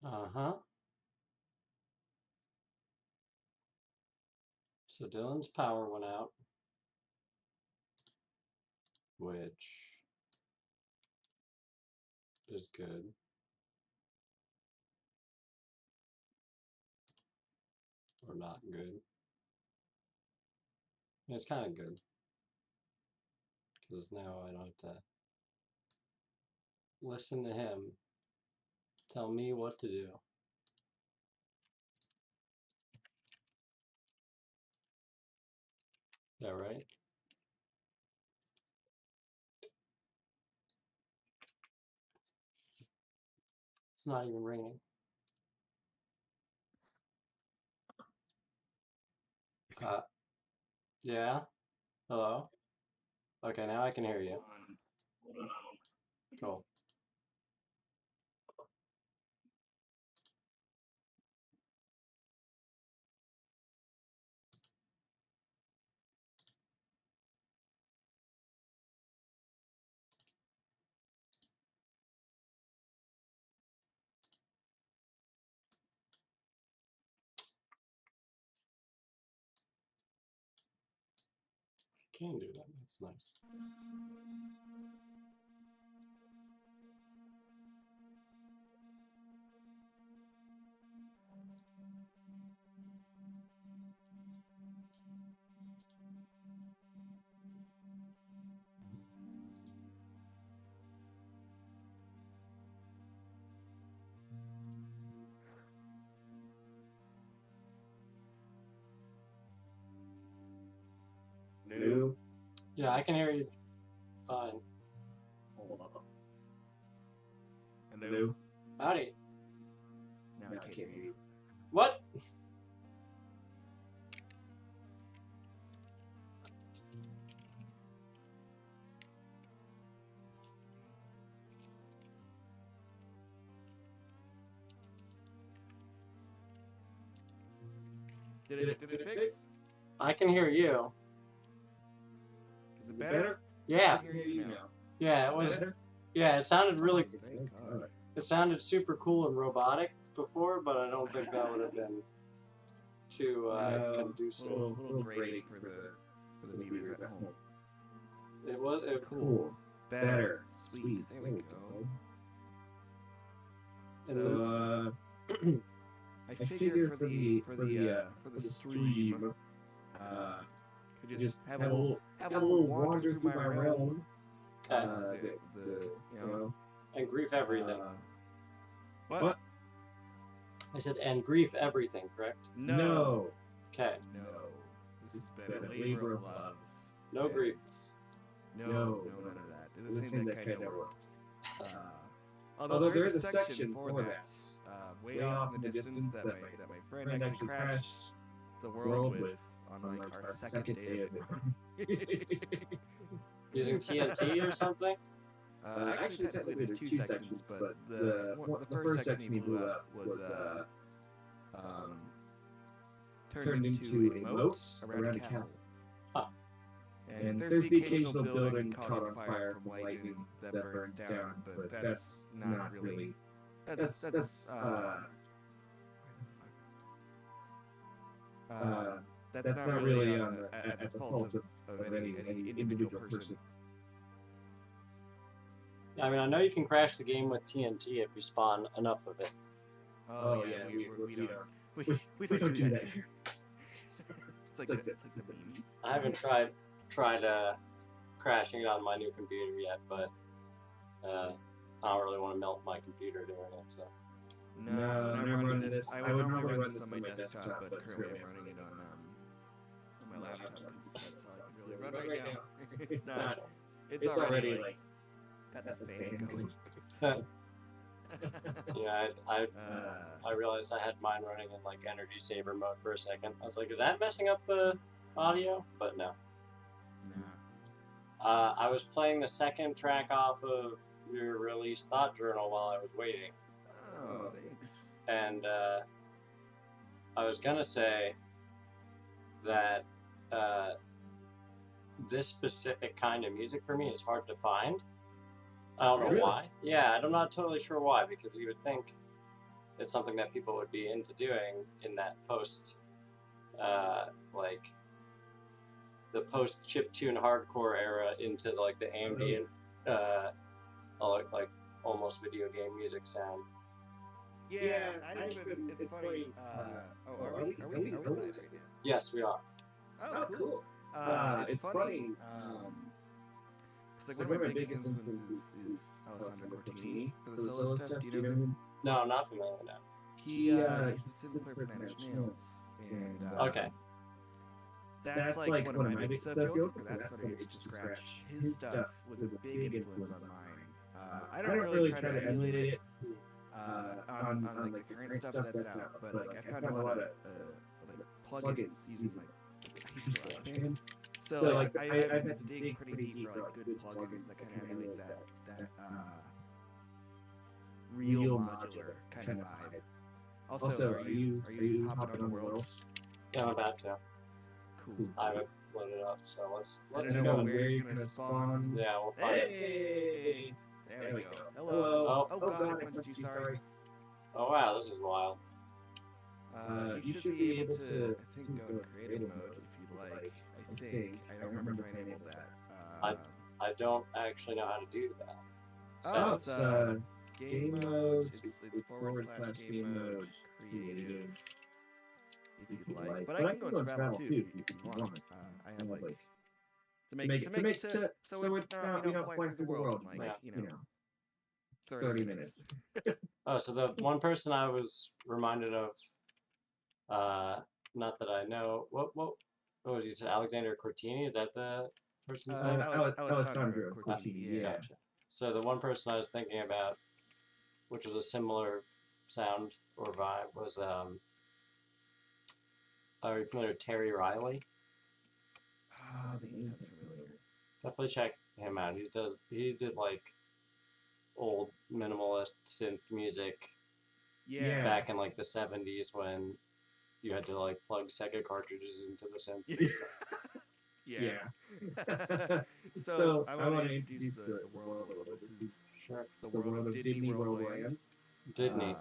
Uh-huh. So Dylan's power went out, which is good. Or not good. It's kind of good. Because now I don't have to listen to him tell me what to do. Is that right? It's not even raining. Yeah? Hello? Okay, now I can hear you. Cool. Can do that. That's nice. New. Yeah, I can hear you fine. Hold on. Hello. Howdy. Now I can't hear you. What? Did it fix? I can hear you. Is it better? Yeah. I can hear you now. Yeah, it was. Better? Yeah, it sounded really. Thank God. It sounded super cool and robotic before, but I don't think that would have been too conducive. Little Brady for the viewers at home. It was Cool. Better. Sweet. There we go. So I figure for the stream, could just have a little wander through my realm. Okay. You know. And grief everything. What? I said, and grief everything, correct? No. Okay. No. This has been a labor of love. No grief. No, none of that. It doesn't seem that kind of worked. Although there is a section for that, way off in the distance that my friend actually crashed the world with on like our second day of it. Using TNT or something? Actually, technically there's two sections, but the first section he blew up was turned into a moat around a castle. Huh. And there's the occasional building caught on fire from lightning that burns down, but that's not really. That's not really at the fault of any individual person. I mean, I know you can crash the game with TNT if you spawn enough of it. Oh yeah, we don't do that here. It's like the meme. I haven't tried crashing it on my new computer yet, but I don't really want to melt my computer doing it. So. No, I'm running this. I would normally run this on my desktop, but currently I'm running it on my laptop because that's all I can really run right now. It's not. It's already like got the fan going. Yeah, I realized I had mine running in like energy saver mode for a second. I was like, is that messing up the audio? But no. Nah. I was playing the second track off of your release thought journal while I was waiting. Oh, thanks. And I was gonna say that this specific kind of music for me is hard to find. I don't know why. Yeah, I'm not totally sure why, because you would think it's something that people would be into doing in that post, like the post chiptune hardcore era into like the ambient, like almost video game music sound. Yeah, I didn't even. It's funny. Are we live right now? Yes, we are. Oh, cool. It's funny. Because like one of my biggest influences is Alessandro Cortini for the solo stuff. Do you know him? No, I'm not familiar with that. He's the synth player for Nine Inch Nails, and Okay. that's like one of my big stuff. If you look for that sort of itch to scratch, his stuff was a big influence on mine. I don't really try to emulate it on like the current stuff that's out, but like I found a lot of like plugins using like I used to GarageBand. So like I've had to dig pretty deep for like good plugins that kind of emulate that real modular kind of vibe. Also, are you hopping on the world? Yeah, I'm about to. Cool. I haven't loaded up, so let's I don't know go. where you're gonna spawn. Yeah, we'll find it. Hey! There we go. Hello. Oh god, I punched you, sorry. Oh wow, this is wild. You should be able to, I think, go in creative mode if you'd like. I think. I don't remember if I enabled that. I don't actually know how to do that. Oh, it's game mode. It's / game mode creative if you'd like. But I can go in survival too if you want. I have like to make so it's not we don't fly through the world in like, 30 minutes. Oh, so the one person I was reminded of, not that I know, what was he said? Alexander Cortini? Is that the person's name? Alessandro Cortini. Yeah. Gotcha. So the one person I was thinking about, which was a similar sound or vibe, was are you familiar with Terry Riley? The name sounds familiar. Definitely check him out. He did like old minimalist synth music back in like the 70s when you had to like plug Sega cartridges into the synth. Yeah. So I want to introduce the world a little. This is the world of Disney Worldland. Disney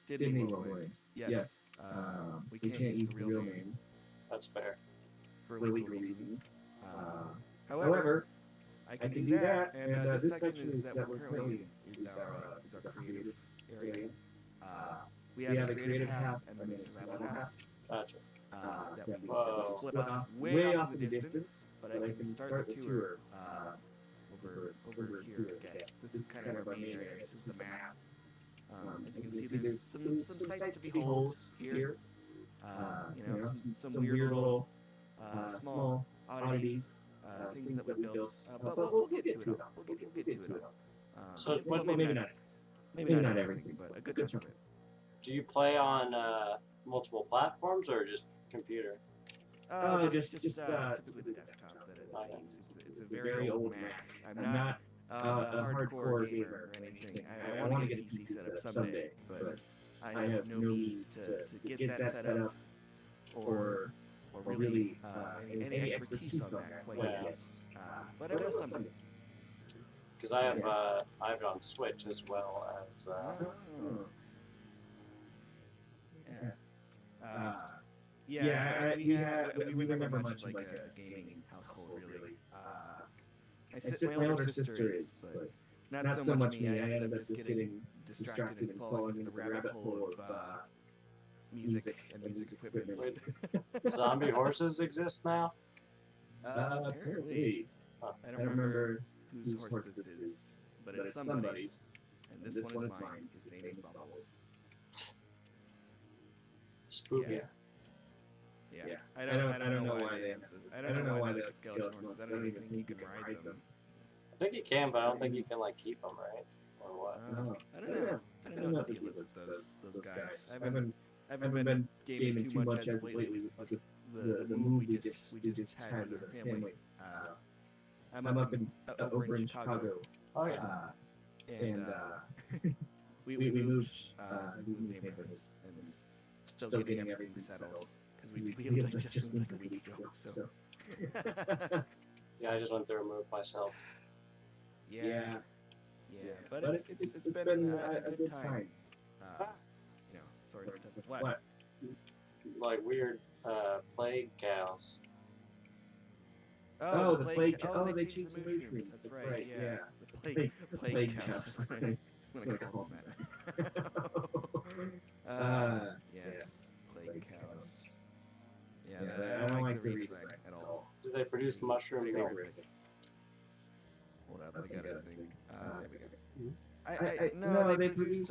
Worldland. Yes. We can't use the real name. That's fair. For legal reasons. However, I can do that, and this section that we're currently in is our creative area. We have a creative half and then a survival half. Gotcha. That we split off way off in the distance, but I can start the tour over here, I guess. This is kind of our main area. This is the map. As you can see, there's some sights to behold here. Some weird little small oddities, things that we built. But we'll get to it all. We'll get to it all. So maybe not everything, but a good chunk of it. Do you play on multiple platforms or just computer? Just typically the desktop that I use. It's a very old Mac. I'm not a hardcore gamer or anything. I want to get a PC set up someday, but I have no means to get that set up or really any expertise on that quite yet. But I will someday. Because I have it on Switch as well as. We were never much like a gaming household, really. My older sister is, but not so much me. I ended up just getting distracted and falling into the rabbit hole of music and music equipment. Zombie horses exist now? Apparently. I don't remember whose horse this is, but it's somebody's. And this one is mine. His name is Bubbles. Spooky. Yeah. I don't know why they have this. I don't know why they have skeleton horses. I don't even think you can ride them. I think you can, but I don't think you can like keep them, right? Or what? I don't know what the deal is with those guys. I haven't been gaming too much as lately with the move we just had with our family. I'm up over in Chicago. Oh yeah. And we moved neighborhoods and still getting everything settled because we just moved like a week ago. So. Yeah, I just went through a move myself. Yeah. But it's been a good time. sort of stuff. What? Like weird plague cows. Oh, the plague. Oh, they changed the mushrooms. That's right. Yeah. The plague cows. I'm gonna call them that. Yes. Plague cows. Yeah, I don't like the redesign at all. Do they produce mushroom milk? Hold up, I got a thing. There we go. No, they produce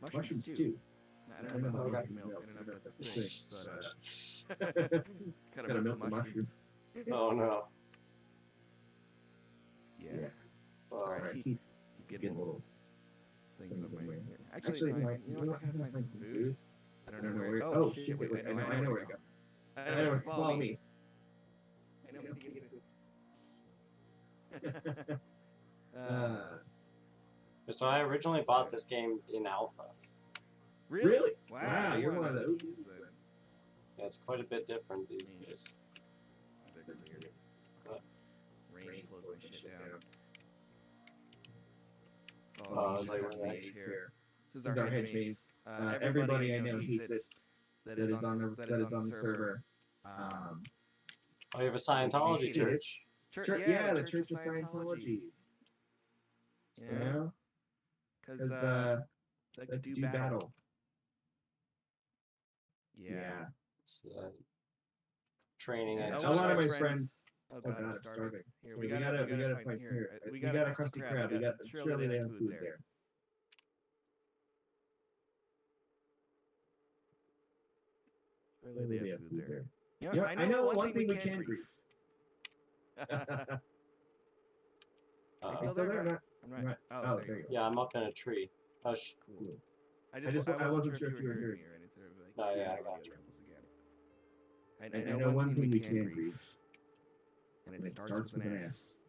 mushrooms too. I don't know about mushroom milk. I don't know if that's a thing, but gotta milk the mushrooms. Oh no. Yeah. Sorry. I keep getting little things on my ear. Actually, you know what? I gotta find some food. I don't know where. Oh shit! Wait, I know where to go. I know where. Follow me. I know where to get food. So I originally bought this game in alpha. Really? Wow, you're one of those. Yeah, it's quite a bit different these days. Rain slows my shit down. It's like here. This is our hedge maze. Everybody I know hates it. That is on the server. Oh, you have a Scientology church. Yeah, the Church of Scientology. Yeah. Because like to do battle. Yeah. It's, training. A lot of my friends. Oh god, I'm starving. Here, we gotta find here. We got a Krusty Krab. We got surely they have food there. Surely they have food there. You know, I know one thing we can grief. Are you still there? I'm right. Oh, there you go. Yeah, I'm up in a tree. Hush. Cool. I wasn't sure if you were hearing me or anything. Oh yeah, I got you. I know one thing we can grief. And it starts with an S.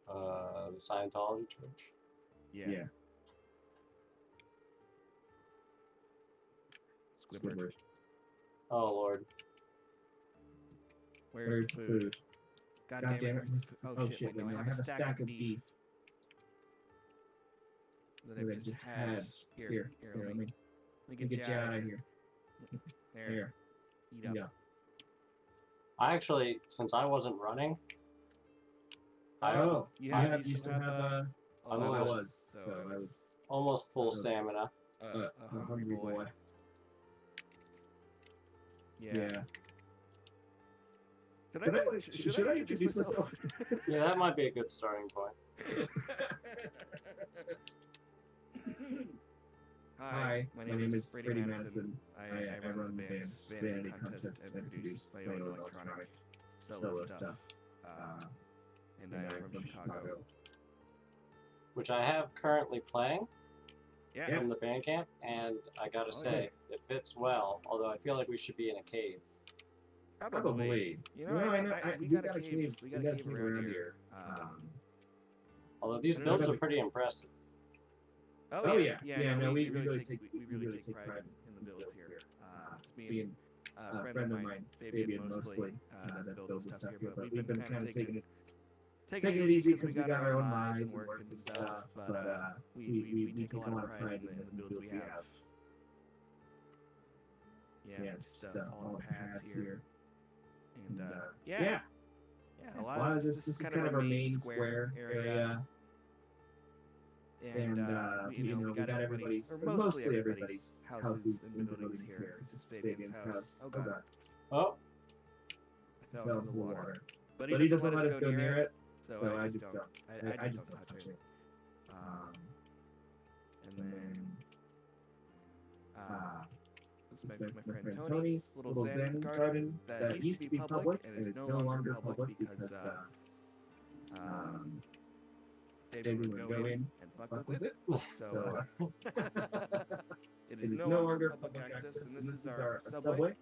The Scientology church? Yeah. Squidward. Oh lord. Where's the food? God damn it. Oh shit, no, I have a stack of beef. That I've just had. Here, let me get you out of here. There. Eat up. I actually, since I wasn't running, you used to have a... I was almost full stamina. A hungry boy. Yeah. Should I introduce myself? Yeah, that might be a good starting point. Hi, my name is Brady Matteson. I run the band Vanity Contest and produce my own electronic solo stuff. And I'm from Chicago. Which I have currently playing Yeah. from the Bandcamp, and I gotta say, it fits well, although I feel like we should be in a cave. Probably. You know, we got a cave. We got a cave around here. Although these builds are pretty impressive. Oh yeah. No, we really take pride in the builds here. It's being a friend of mine, Fabian mostly, that builds the stuff here. But we've been kind of taking it easy because we got our own lives and work and stuff. But we take a lot of pride in the builds we have. Yeah, just all the paths here. And yeah, a lot of this is kind of our main square area. And we got everybody's, or mostly everybody's houses and buildings here. This is Fabian's house. Oh god. Oh, I fell into the water. But he doesn't let us go near it, so I just don't touch it. And then this is my friend Tony's little Zen garden that used to be public, and it's no longer public because they would go in and fuck with it. So it is no longer public access, and this is our subway.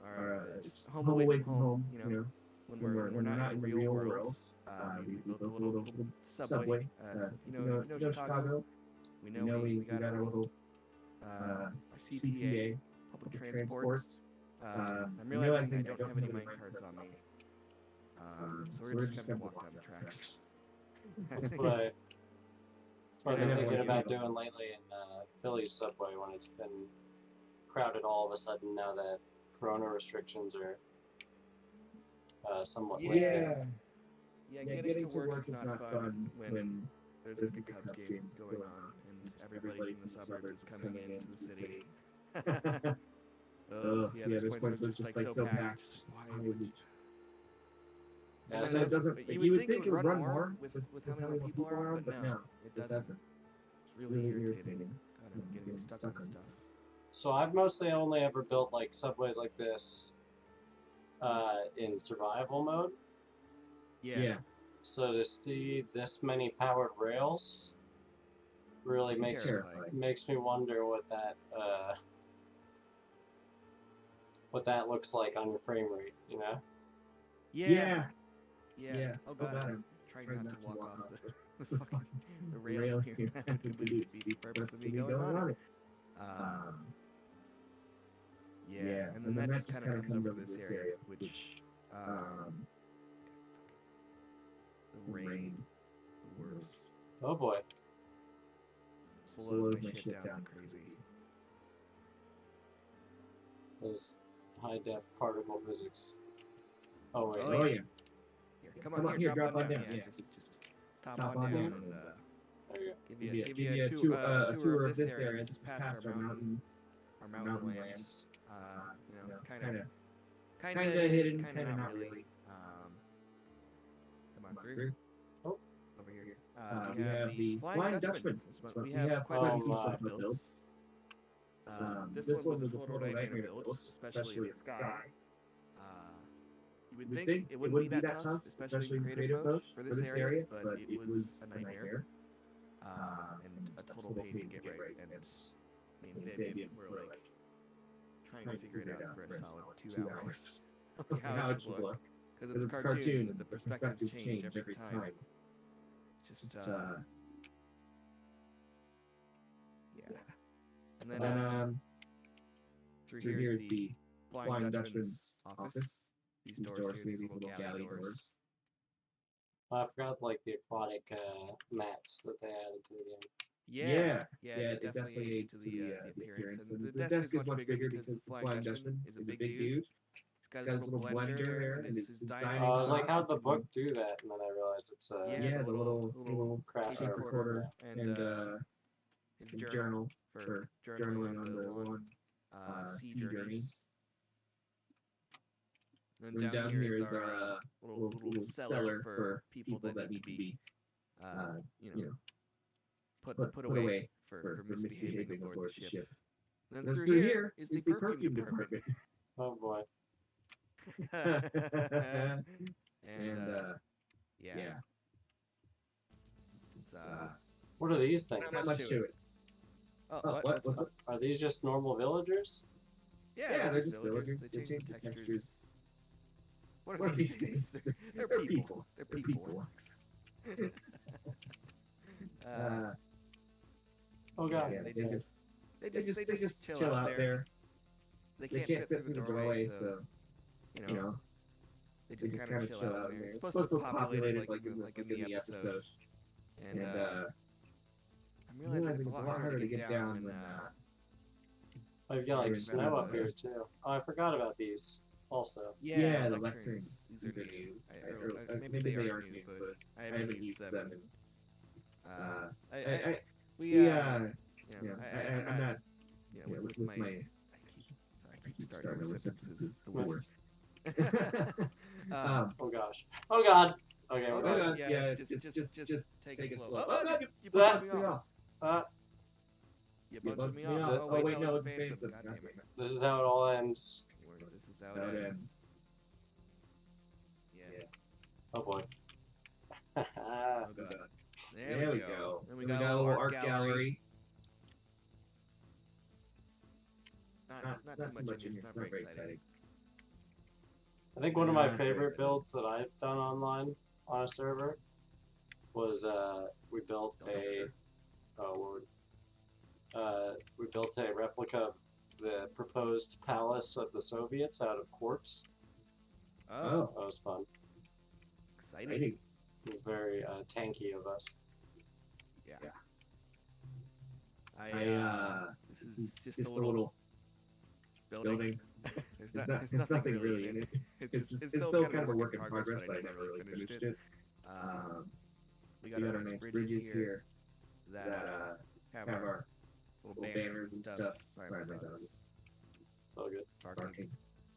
Our just home away from home, you know, when we're not in the real world. We built a little subway. You know Chicago. We know we got our little our CTA, public transport. I'm realizing I don't have any minecarts on me. So we're just gonna walk down the tracks. that's What I've been thinking about doing lately in Philly's subway when it's been crowded all of a sudden now that Corona restrictions are somewhat lifted. Yeah, getting to work is not fun when there's like a Cubs game going on and everybody from the suburbs is coming into the city. Oh, yeah, there's points where it's just like so packed. Why would you? Yeah, And so it doesn't. You would think it would run more with how many more people are on, but no, it doesn't. It's really irritating. God, I'm getting stuck on stuff. So I've mostly only ever built like subways like this in survival mode. Yeah. So to see this many powered rails really makes me wonder what that looks like on your frame rate, you know? Yeah. Oh God, I'm trying not to walk off the rail here. That could defeat the purpose of me going on it. Yeah, and then that just kind of comes over to this area, which the rain is the worst. Oh boy. Slows my shit down like crazy. Those high def particle physics. Oh wait. Oh yeah. Come on here, drop on down. Yeah, just stop on down and there you go. give you a tour of this area. Just past our mountain land. It's kind of hidden, kind of not really. Come on through. Oh, over here. We have the Flying Dutchman. We have quite a few spot builds. This one was a total nightmare to build, especially the sky. You would think it wouldn't be that tough, especially in creative mode for this area, but it was a nightmare. And a total pain to get right. And me and Fabian were like trying to figure it out for a solid 2 hours. How it should look. Because it's a cartoon, and the perspectives change every time. Just, yeah. And then, through here is the Flying Dutchman's office. These doors here, these little galley doors. I forgot like the aquatic mats that they added to the game. Yeah, it definitely aids to the appearance. And the desk is much bigger because the Flying Dutchman is a big dude. He's got his little blender there, and his dining. I was like, how'd the book do that? And then I realized it's the little craft tape recorder and his journal for journaling on the long sea journeys. And then down here is our little cellar for people that need to be, put away for misbehaving aboard the ship. And then through here is the perfume department. Oh boy. and yeah. It's, what are these things? Not much to it. Oh, what? Are these just normal villagers? Yeah, they're just villagers. They change the textures. What are these things? They're people. They're people. Oh god. Yeah, they just chill out there. They can't fit through the doorway, so they just kind of chill out there. It's supposed to populate like in the episode. And I'm realizing it's a lot harder to get down than Oh, you've got like snow up here too. Oh, I forgot about these also. Yeah, the lecterns. These are new. Maybe they aren't new, but I haven't used them. I'm not. With my. I keep starting over sentences. The worst. Oh gosh. Oh god. Okay. Oh god. Yeah. Just take it slow. Oh god, you bumped me off. You bumped me off. Oh wait, no, it's Phantom. God damn it. This is how it all ends. This is how it ends. Yeah. Oh boy. Oh god. There we go. Then we got a little art gallery. Not too much in here. Not very exciting. I think one of my favorite builds that I've done online on a server was we built a replica of the proposed palace of the Soviets out of quartz. Oh, that was fun. Exciting. It was very tanky of us. Yeah. This is just a little building. There's nothing really in it. It's still kind of a work in progress, but I never really finished it. We got our nice bridges here that have our little banners and stuff. Sorry, my dog is all good. barking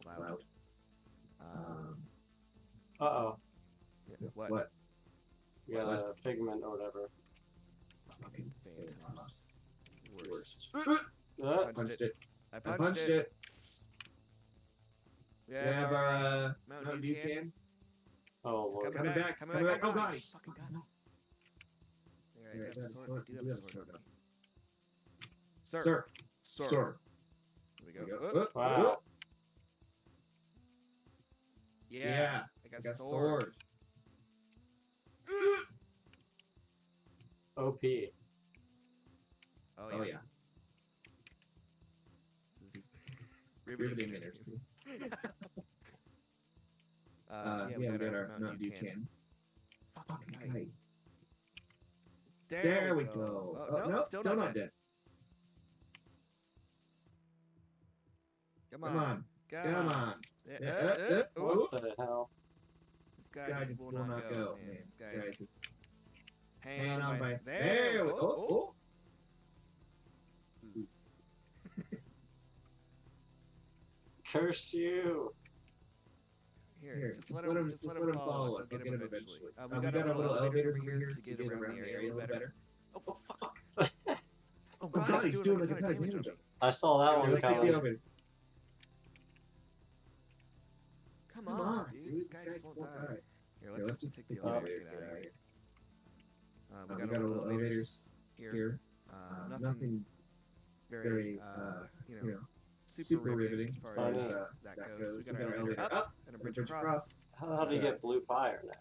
loud. Uh-oh. Yeah, what? We got a pigment or whatever. Fucking phantoms. Worst. Punched it. I punched it. We have our Mountain Dew can. Oh, Lord. Coming back. Oh, God. Fucking got There, I got a sword. Do have a sword. Sir. Sword. Here we go. Wow. Yeah. I got sword. OP. Oh, yeah. This is riveting energy. Yeah, we got our Mountain Dew can. Fucking kite. There we go. Oh, no, still not dead. Come on. What the hell? This guy just will not go. Man, this guy is just hanging on on by- by. There we go. Curse you! Here, just let him follow us. I'll get him eventually. We got a little elevator over here to get around the area a little better. Oh, fuck. Oh, God, he's doing like a ton of damage. I saw that one Let's take the coming. elevator. Come on, dude. This guy just won't die. Here, let's just take the Oh. elevator. Get out of here. We got a little elevators here. Nothing very, you know, super riveting as far as that goes. We got our elevator up and a bridge across. How do you get blue fire now?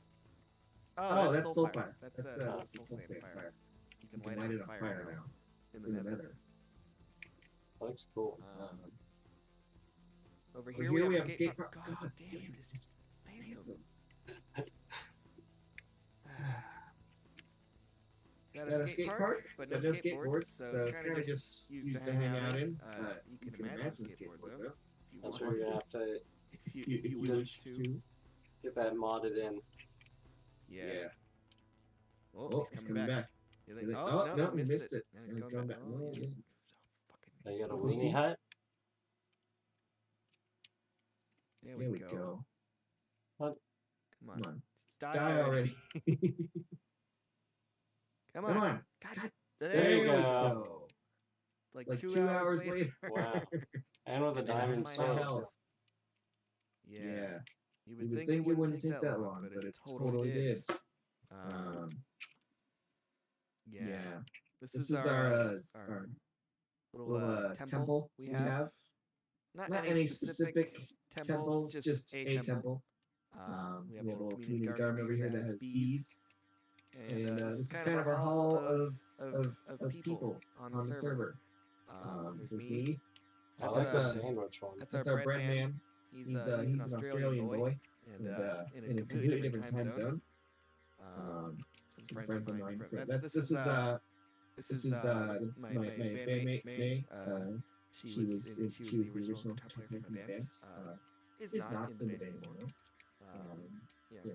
Oh, that's soul fire. That's soul soul sand fire. You can light it on fire now in the nether. Looks cool. Over Here we have skate park. God damn, this is phantom. Got a skate park, but no skateboards, so it's kind of just used to hang out in. You can imagine skateboards though. That's where you're gonna have to If you wish to. get that modded in. Yeah. Oh, he's coming back. Oh, no, we missed it. Now he's going back. Oh, yeah. Now you got a weenie hut? There There we go. What? Come on. Die already. Come Come on. on. God, There you we go. Like, Like 2 hours later. Wow. And with a diamond my sword. health. Yeah. You You would would think it wouldn't take that long, but it totally did. Yeah. This is our little temple we have. Not any specific temple, just a temple. We have a little community garden over here that has bees. And this is kind of our hall of people on the server. There's me. I like the sandwich one. That's our bread man. He's an Australian boy. And in a completely different time zone. Some friends of mine. This is my bandmate May. She was the original guitar player from the band. Is not in the band anymore. Yeah.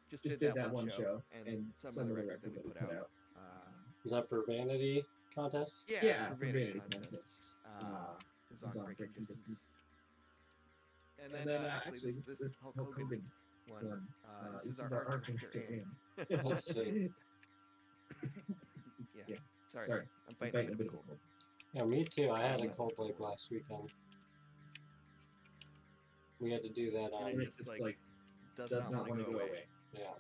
Just did that one show and some of the record that we put out. Is that for Vanity Contest? Yeah, for Vanity Contest. It was on Breaking Distance. And then actually this Hulk Hogan one. This is our art director Ann. Let's see. Yeah. Sorry. I'm Fighting fighting a bit of a cold. Yeah, me too. I had a cold like last weekend. We had to do that. And it just like does not want to go away. Yeah.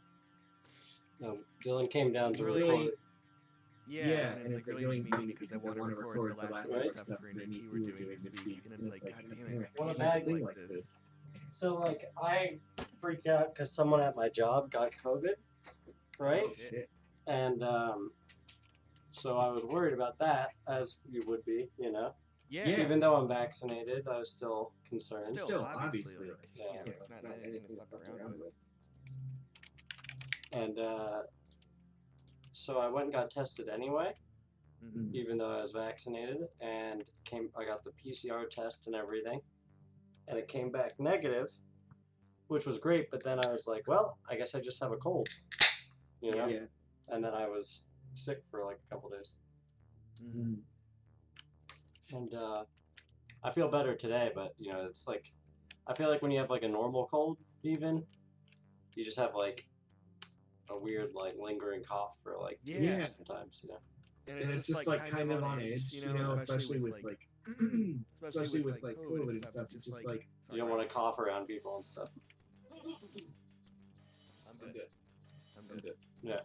No, Dylan came down to Really? record. Yeah, and it's like really mean because I want to record the last stuff for an EP we were doing this week, and it's like, God damn it, What a I bad can't thing like this. So like I freaked out because someone at my job got COVID, right? Oh, shit. And so I was worried about that, as you would be, you know. Yeah. Even though I'm vaccinated, I was still concerned. Still, obviously, like, yeah, it's not anything to fuck around with. And so I went and got tested anyway. even though I was vaccinated, and I got the PCR test and everything, and it came back negative, which was great. But then I was like, well, I guess I just have a cold, you know. Yeah. And then I was sick for like a couple days, and I feel better today. But you know, it's like I feel like when you have like a normal cold, even you just have like a weird like lingering cough for like 2 weeks sometimes, you know. And it's just like kind of on edge, you know, especially with like especially with like COVID and stuff. It's just like you don't want to cough around people and stuff. I'm good. Yeah.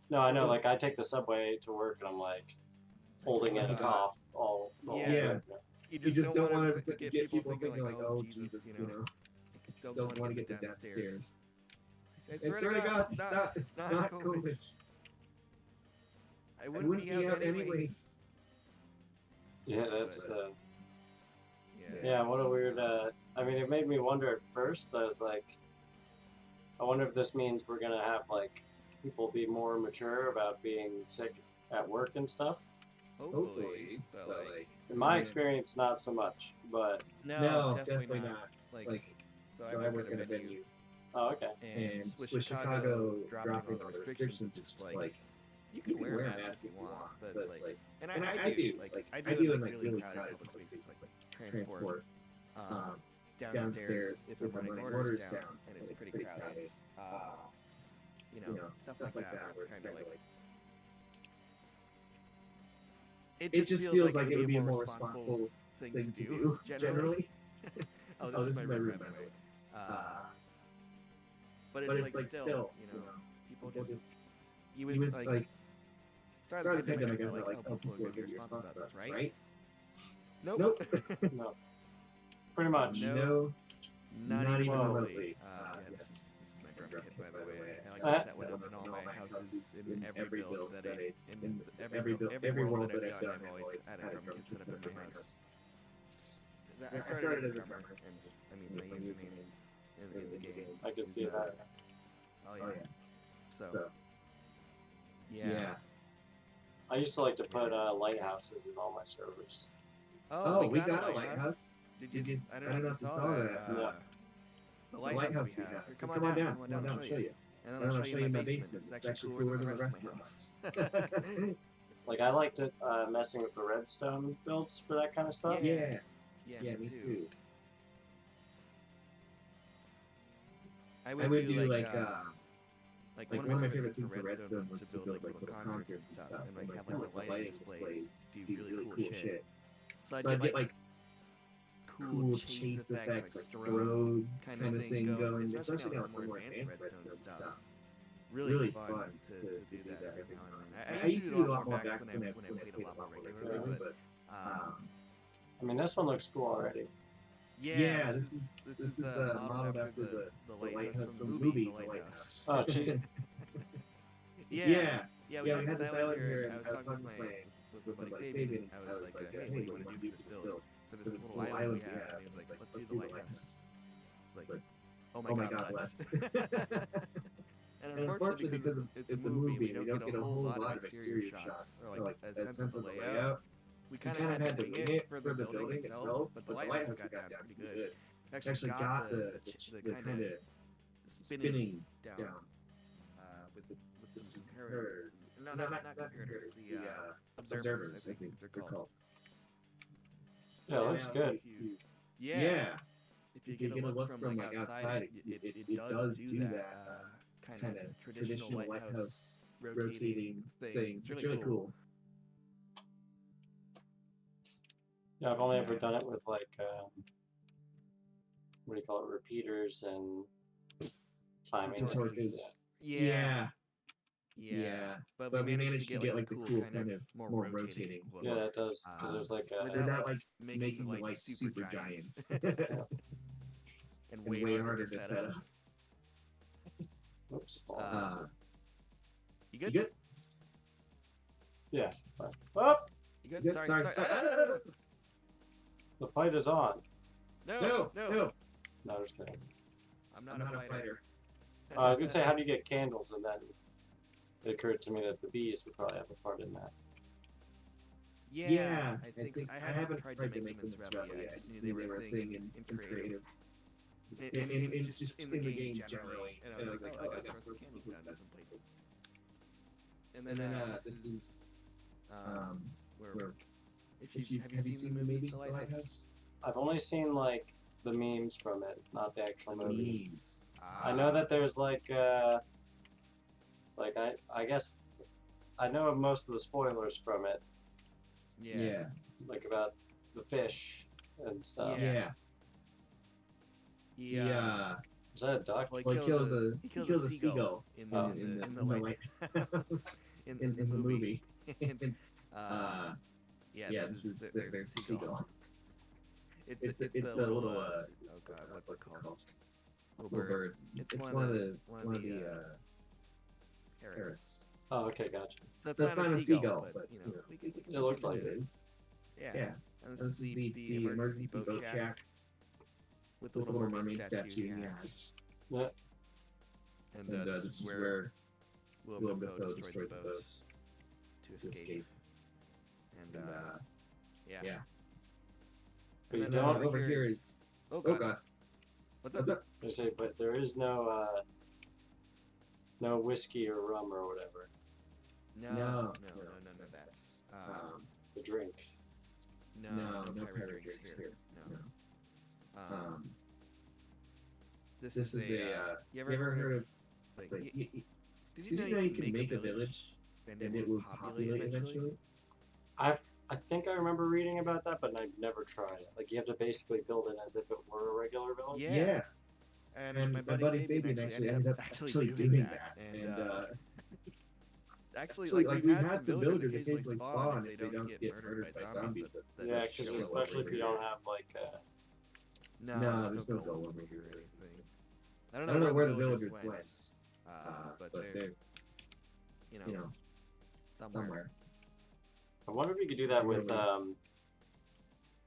No, I know. Like I take the subway to work, and I'm like holding in a cough all yeah. You just don't want to get people thinking like, oh Jesus, you know, don't want to get the death stares. I swear to God, it's not COVID. I wouldn't be out anyways. Yeah, that's yeah. What a weird. I mean, it made me wonder at first. I was like, I wonder if this means we're gonna have like people be more mature about being sick at work and stuff. Hopefully, but like in my experience, not so much. But no, definitely not. Like so I work at a venue. Oh, okay. And with Chicago dropping all the restrictions, it's just like you can wear a mask if you want, but it's like, and I do, like I do in like really crowded public spaces, like transport, downstairs if I'm running orders down and it's pretty crowded, you know, stuff like that where it's kind of like. It just feels like it would be a more responsible thing to do, generally. Oh, this is my room, by the way. But it's like still, you know, people just, you would like, start the pandemic, I felt like, oh, people are going to be responsible about this, right? Nope. No. Pretty much. No, not even remotely. Yes, this is my drum kit, by the way. I like to set one up in all my houses, in every build that in every world that I've done, I've always had a drum kit set up in my house. I started as a drummer, and I mean, my username in the game. I can see that. Oh yeah. So. Yeah. I used to like to put lighthouses in all my servers. Oh, we got a lighthouse. Did you? I don't know if you saw that. The lighthouse we have. Come on down. I'll show you. And then I'll show you my basement. It's actually cooler than the rest of my house. Like I liked it messing with the redstone builds for that kind of stuff. Yeah, me too. I would do like one of my favorite things for redstone was to build like little concerts and stuff, and like have like the lighting displays do really cool shit. So I'd get like cool chase effects, like strobe kind of thing going, especially on the more advanced redstone stuff. Really fun to do that every now and then. I used to do a lot more back when I played a lot more regularly, but I mean, this one looks cool already. Yeah, this is modeled after the lighthouse from the movie The Lighthouse. Oh, jeez. Yeah, we had this island here, and I was talking with my buddy Fabian, and I was like, hey, what do you want to do for this build? For this little island we have, and he was like, let's do the lighthouse. I was like, oh my god, let's. And unfortunately, because it's a movie, we don't get a whole lot of exterior shots, or like a sense of the layout. We kind of had to wing it for the building itself, but the lighthouse we got down pretty good. Actually got the kind of spinning down with some comparators. No, not comparators. The observers, I think they're called. Yeah, it looks good. Yeah. If you get a look from like outside, it does do that kind of traditional lighthouse rotating thing. It's really cool. Yeah, I've only ever done it with like, what do you call it, repeaters and timing. Yeah. But we managed to get like the cool kind of more rotating. Yeah, that does, because there's like a... Without like making the lights super giant. And way harder to set up. Oops. You good? Yeah. Fine. Oh! You good? Sorry. The fight is on. No. No, just kidding. I'm not a fighter. I was gonna say, how do you get candles? And then it occurred to me that the bees would probably have a part in that. Yeah, I think I haven't tried to make them in Survival yet. I just knew they were a thing in creative. And just in the game generally. And I was like, oh, I gotta throw some candies down to some places. And then this is where have you seen the movie The Lighthouse? I've only seen like the memes from it, not the actual movie. Memes. I know that there's like I guess I know of most of the spoilers from it. Yeah. Like about the fish and stuff. Yeah. Is that a duck? Well, he kills a seagull in the lighthouse in the movie. And, this is there's a seagull. It's a little oh god, what's it called? Little bird. It's one of the parrots. Oh, okay, gotcha. So it's not a seagull, but you know, It looked like it is. Yeah. And this is the emergency boat shack with the little mermaid statue in the hatch. Yeah. And this is where Willem Dafoe destroyed the boat to escape. And yeah. But you And then don't. over here is oh god. What's up? I say, but there is no whiskey or rum or whatever. No, none of that. The drink. No pirate drinks here. No. This is a. You ever heard of? Like, did you know you can make a village and it will populate eventually? I think I remember reading about that, but I've never tried it. Like you have to basically build it as if it were a regular village. Yeah. And my buddy Fabian actually ended up doing that. And actually, like we've had some villagers occasionally spawn if they don't get murdered by zombies. Yeah, because especially if you don't have like. No, there's no gold over here or anything. I don't know where the villagers went, but they're, you know, somewhere. I wonder if you could do that with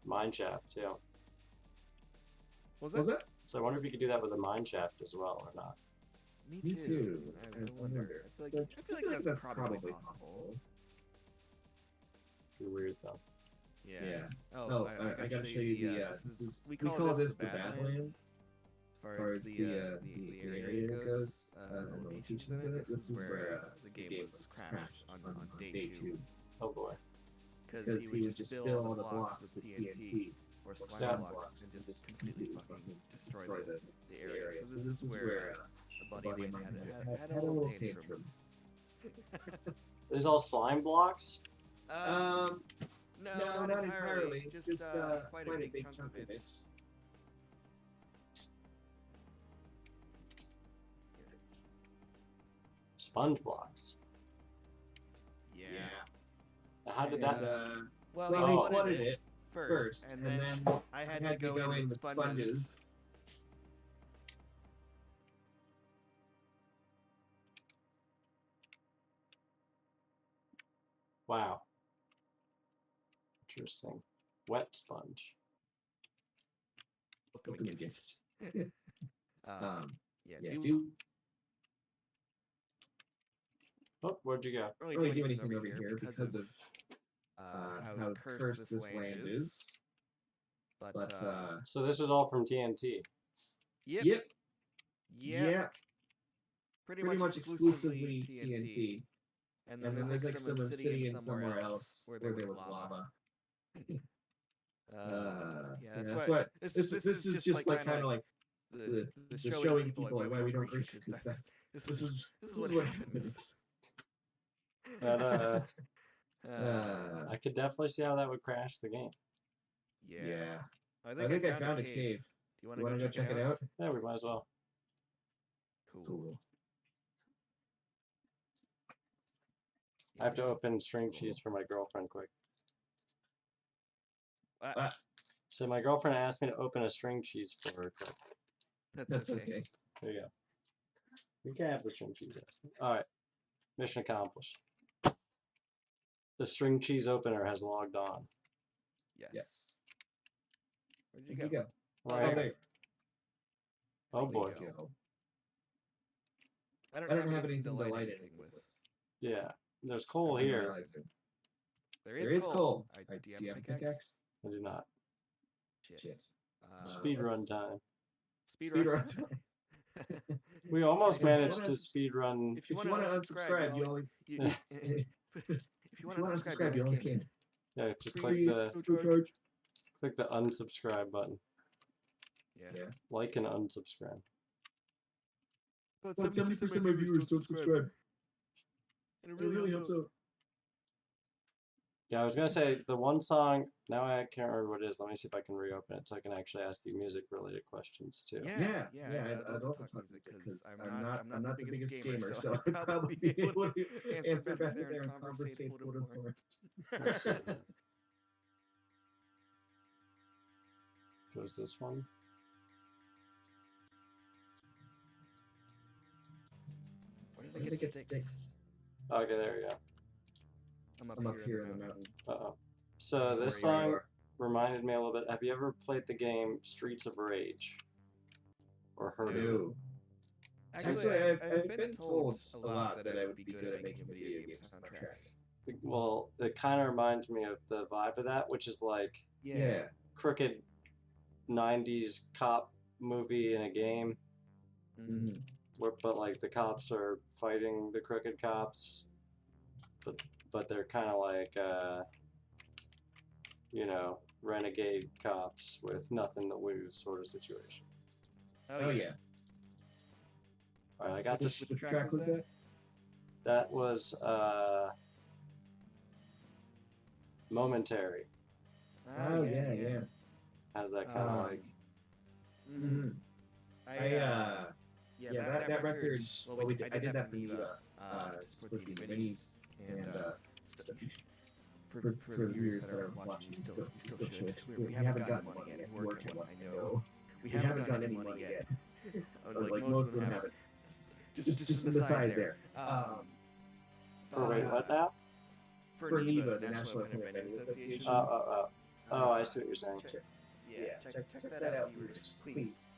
mine shaft too. What was that? So I wonder if you could do that with a mine shaft as well or not. Me too. I wonder. I feel like that's probably possible. Be weird though. Yeah. Oh, I gotta show you the. We call this the Badlands. As far as the area goes, the locations in it. This is where the game was crashed on day 2. Oh boy. Because he would just fill all the blocks with TNT or slime blocks and just completely fucking destroy the area. So this is where a buddy of mine had a little tantrum. There's all slime blocks? No, not entirely. Just quite a big chunk of it. Sponge blocks. Yeah. How did that? Well, he wanted it first, and then I had to go in with sponges. Wow. Interesting. Wet sponge. Welcome gifts. Yeah. Oh, where'd you go? Don't really do anything over here because of how cursed this land is. But so this is all from TNT. Yep. Pretty much exclusively TNT. And then there's like some obsidian somewhere else where there was lava. That's what this is just like kind of like the showing people like why we don't drink because this is what happens. But I could definitely see how that would crash the game. Yeah. I think I found a cave. Do you want to go check it out? Yeah, we might as well. Cool. I have to open string cheese for my girlfriend quick. So my girlfriend asked me to open a string cheese for her quick. That's okay. There you go. You can have the string cheese. Alright. Mission accomplished. The string cheese opener has logged on. Yes. Where'd you go? Right here. Oh boy. I don't have anything to light anything with. Yeah. There's coal here. There is coal. Do you have a pickaxe? I do not. Shit. Speed run time. Speed run time. We almost managed to speed run. If you want to unsubscribe, you only. If you want to unsubscribe, you only can. Yeah, just click the unsubscribe button. Yeah. Like and unsubscribe. But 70% of my viewers don't subscribe. And it really helps out. Yeah, I was gonna say the one song. Now I can't remember what it is. Let me see if I can reopen it so I can actually ask you music-related questions too. Yeah. I'd love to talk music because I'm not the biggest gamer, so I'd probably be able to answer back there and conversate a little more. Let's see. Was this one? I think it sticks. Okay, there you go. I'm up here in the mountain. So this song reminded me a little bit. Have you ever played the game Streets of Rage? Or heard of it? Actually, I've been told a lot that I would be good at making a video game soundtrack. Well, it kind of reminds me of the vibe of that, which is like crooked 90s cop movie in a game. Mm-hmm. But like the cops are fighting the crooked cops, but they're kind of like renegade cops with nothing to lose sort of situation. Oh yeah. All right, I got this. Which track was that? That was Momentary. Oh yeah. How's that kind of like? Mm-hmm. That record. Well, I did that for you, just for the minis and for the viewers that are watching, you still should. We haven't gotten money yet. We're working on it, I know. We haven't gotten any money yet. Like most of them haven't. Just an aside there. Wait, what now? For NEVA, the National Independent Venue Association. Oh, I see what you're saying. Check that out, viewers, please.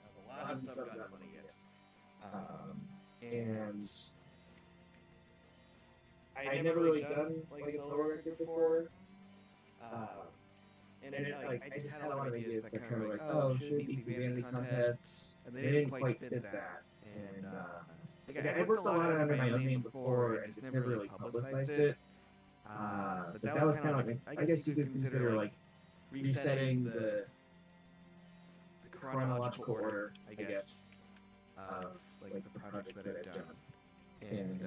A lot of stuff got money yet. And I never really done like a solo record before. And I just had a lot of ideas that kind of like, oh, should these be Vanity Contests? And they didn't quite fit that. And I worked a lot under my own name before and just never really publicized it. But that was kind of like, I guess you could consider like resetting the chronological order, I guess, of like the projects that I've done. And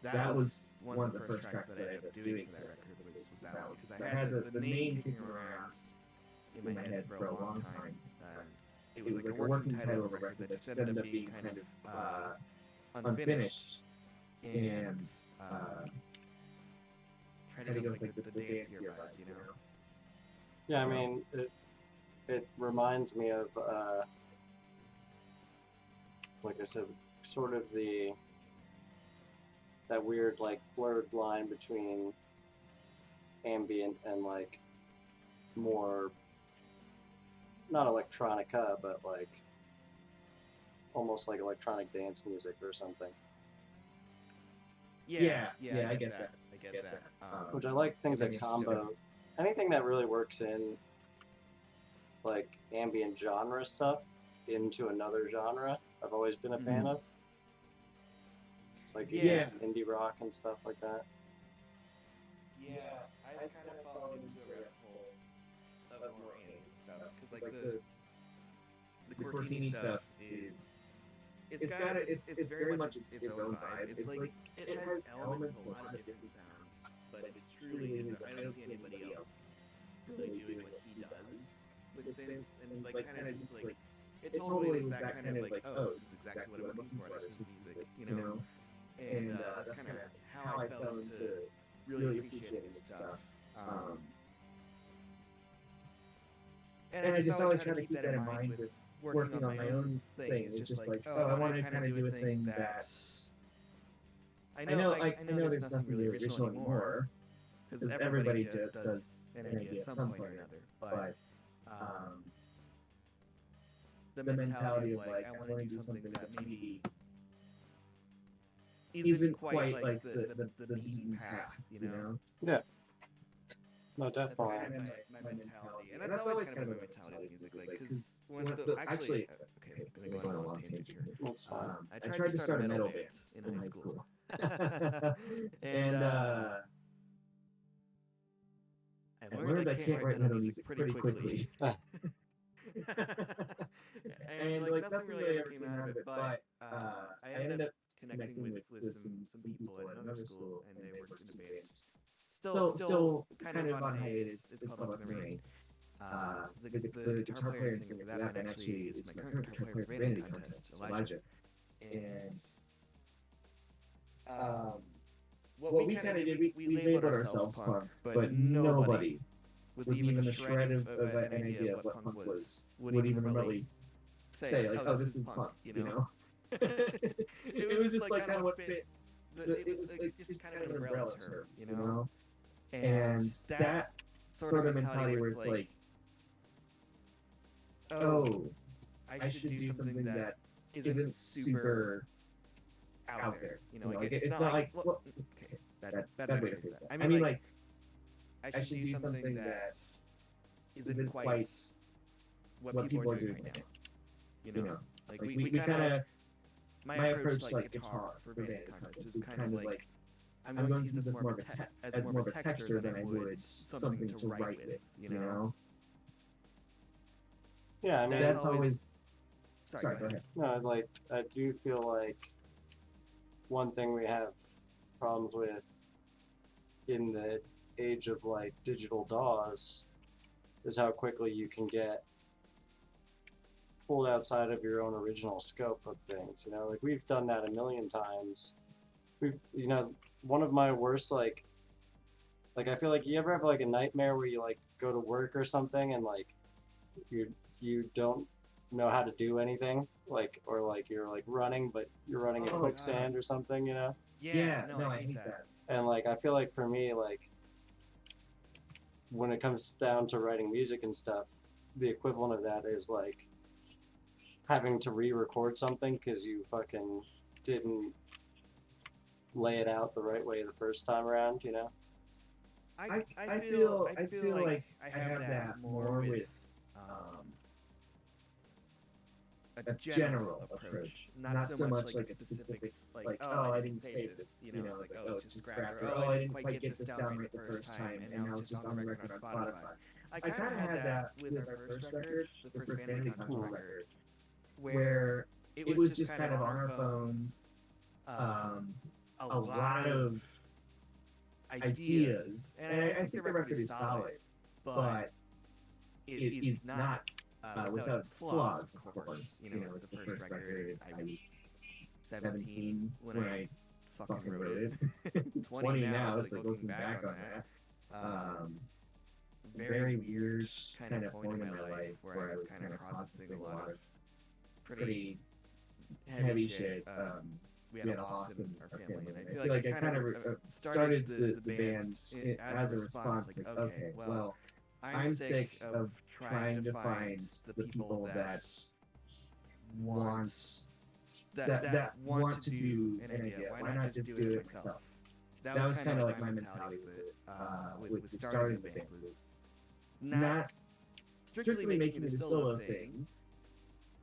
that was one of the first tracks that I ended up doing for that record was that one, because I had the name kicking around in my head for a long time. It was like a working title of a record that just ended up being kind of unfinished and trying to go with like the dancier vibe, you know? Yeah, I mean, it reminds me of, like I said, sort of that weird like blurred line between ambient and like more not electronica, but like almost like electronic dance music or something. Yeah, I get that. Which I like things that combo anything that really works in like ambient genre stuff into another genre. I've always been a fan of. Like indie rock and stuff like that. Yeah, I kind of fallen into a rabbit hole of more ambient stuff because like the Cortini stuff it's very much its own vibe. It's like it has elements of a lot of different sounds, but it truly is. I don't see anybody else really doing what he does with synths, and it's like kind of just like it totally was that kind of like, oh, this is exactly what I'm looking for out of music, you know. And that's kind of how I fell into really appreciating this stuff. And I just always try to keep that in mind with working on my own thing. It's just like, oh, I want to kind of do a thing that I know there's nothing really original anymore, because everybody does an idea at some point or another. But the mentality of like, I want to do something that maybe isn't quite like the beaten path, you know? Yeah. No, That's definitely. kind of my mentality, and that's always kind of my mentality with music, like, because when actually, okay, I'm gonna go on a long tangent here. That's fine. I tried to start a metal band in high school, and I learned I can't write metal music pretty quickly. And like nothing really ever came out of it, but I ended up connecting with some people at another school, and they worked in a band. Still kind of on hiatus. It's called Up in the Rain. The guitar player and singer for that band actually is my current guitar player for Vanity Contest, Elijah. And what we kind of did, we labeled ourselves punk, but nobody with even a shred of an idea of what punk was would even really say, like, oh, this is punk, you know? It was just like kind of what fit. It was like just kind of an umbrella term, you know? And that sort of mentality where it's like, oh, I should do something that isn't super out there, you know? Like, it's not like, well, okay, bad way to phrase that. I mean, like, I should do something that isn't quite what people are doing right now, you know? Like, we kind of, my approach to, like, guitar for Vanity Contest is kind of like, I'm going to use this more of a texture than I would something to write with, you know? Yeah, I mean, That's always... Sorry, go ahead. No, like, I do feel like one thing we have problems with in the age of, like, digital DAWs is how quickly you can get pulled outside of your own original scope of things, you know? Like, we've done that a million times. You know, one of my worst, like, I feel like you ever have, like, a nightmare where you, like, go to work or something and, like, you don't know how to do anything, like, or, like, you're, like, running, but you're running in quicksand or something, you know? Yeah, no, I hate that. And, like, I feel like for me, like, when it comes down to writing music and stuff, the equivalent of that is, like, having to re-record something because you fucking didn't lay it out the right way the first time around, you know? I feel like I have that more with a general approach, not so much like a specific, like, oh, I didn't save this, you know, it's like, oh, it's just scrapped, or oh, I didn't quite get this down right the first time, and now it's just on the record on Spotify. I kind of had that with our first record, the first Vanity Contest record, where it was just kind of on our phones, a lot of ideas, and I think the record is solid, but it is not without its flaws, of course. You know, it's the first record. I was 17 when I fucking wrote it. 20 now, it's like looking back on that. Very weird kind of point in my life where I was kind of processing a lot of pretty heavy shit. We had a loss in our family, and I feel like I kind of started the band as a response, like, okay, well, I'm sick of trying to find the people that want to do an idea. Why not just do it myself? That was kind of like my mentality with starting the band, was not strictly making it a solo thing,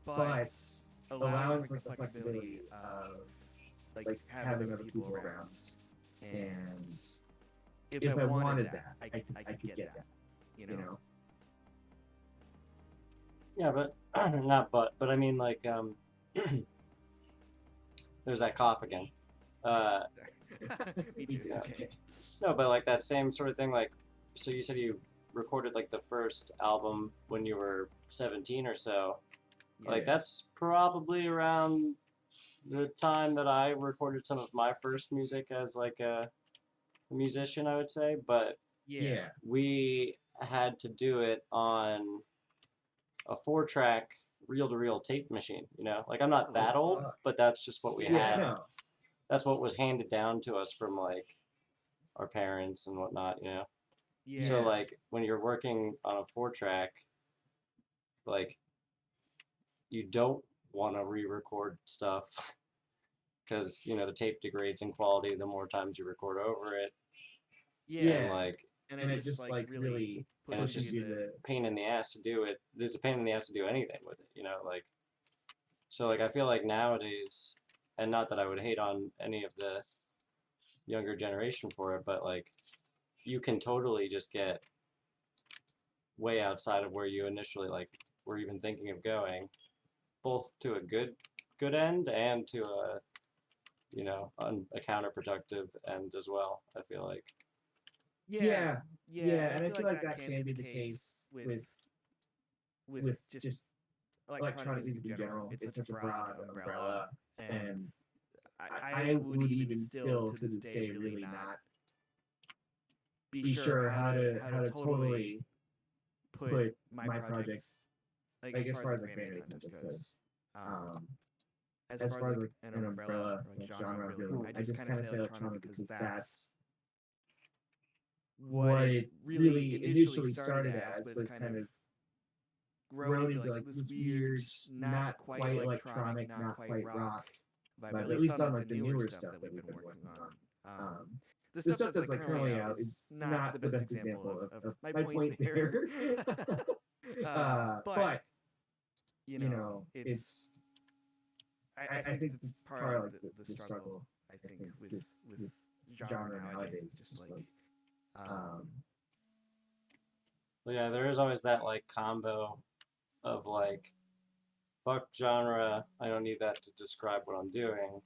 but allowing for the flexibility of like having other people around. And if I wanted that, I could get that. You know? Yeah, but but I mean, like, there's that cough again. Me too. It's okay. No, but like that same sort of thing. Like, so you said you recorded like the first album when you were 17 or so. Yeah. Like that's probably around the time that I recorded some of my first music as like a musician, I would say. But yeah, we had to do it on a 4-track reel-to-reel tape machine, you know? Like, I'm not that old, but that's just what we had. No. That's what was handed down to us from, like, our parents and whatnot, you know? Yeah. So, like, when you're working on a 4-track, like, you don't want to re-record stuff because you know the tape degrades in quality the more times you record over it. Yeah. And like, and it just like really and it's just pushes you to. pain in the ass to do it. There's a pain in the ass to do anything with it, you know, like. So like I feel like nowadays, and not that I would hate on any of the younger generation for it, but like you can totally just get way outside of where you initially like were even thinking of going, both to a good end and to a, you know, a counterproductive end as well. I feel like. Yeah, and I feel like that can be the case with just electronic music in general. It's such a broad umbrella, and I would even still to this day really not be sure how to totally put my projects, like as far as like Vanity Contest goes. As far as like an umbrella, like genre, really, I just kind of say electronic because that's what it really initially started as, but it's kind of grown into like this weird, not quite electronic, not quite rock vibe, at least on like the newer stuff that we've been working on. The stuff that's like currently out is not the best example of my point there. But you know, it's I think it's part of like the struggle. I think with genre nowadays, just like Well, yeah, there is always that like combo of like, fuck genre, I don't need that to describe what I'm doing,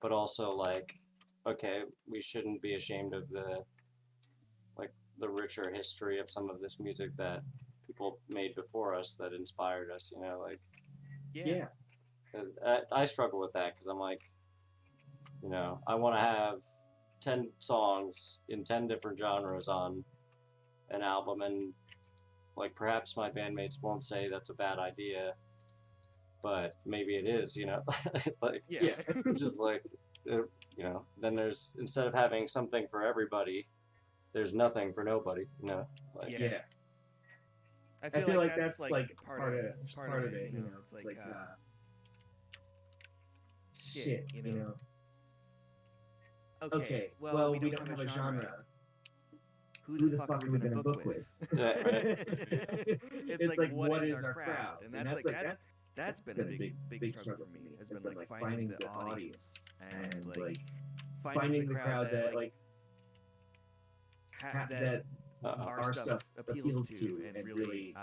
but also like, okay, we shouldn't be ashamed of the like the richer history of some of this music that people made before us that inspired us, you know, like. yeah. I struggle with that because I'm like, you know, I want to have 10 songs in 10 different genres on an album, and like perhaps my bandmates won't say that's a bad idea, but maybe it is, you know. Like, Yeah. just like, you know, then there's, instead of having something for everybody, there's nothing for nobody, you know. Like, Yeah. I feel like that's like part of it, you know. It's like shit, you know. Okay, well, we don't have a genre. Who the fuck are we gonna book with? Yeah, right. It's like, what is our crowd? And that's been a big struggle for me. Has been like finding the audience and like finding the crowd that like that our stuff appeals to and really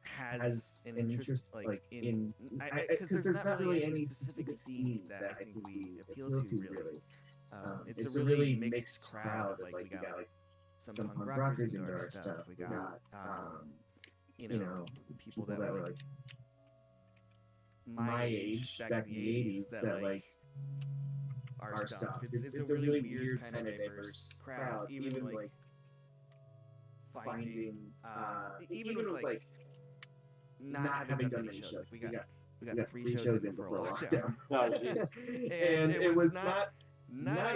has an interest like in, because there's not really any specific scene that I think we appeal to really. It's a really mixed crowd. Like we got like some punk rockers into our stuff. We got you know, people that were like my age back in the 80s that like our stuff. It's a really weird kind of diverse crowd. Even like finding even with like not having done many shows. Like we got 3 shows in before lockdown. Oh, geez. And it was not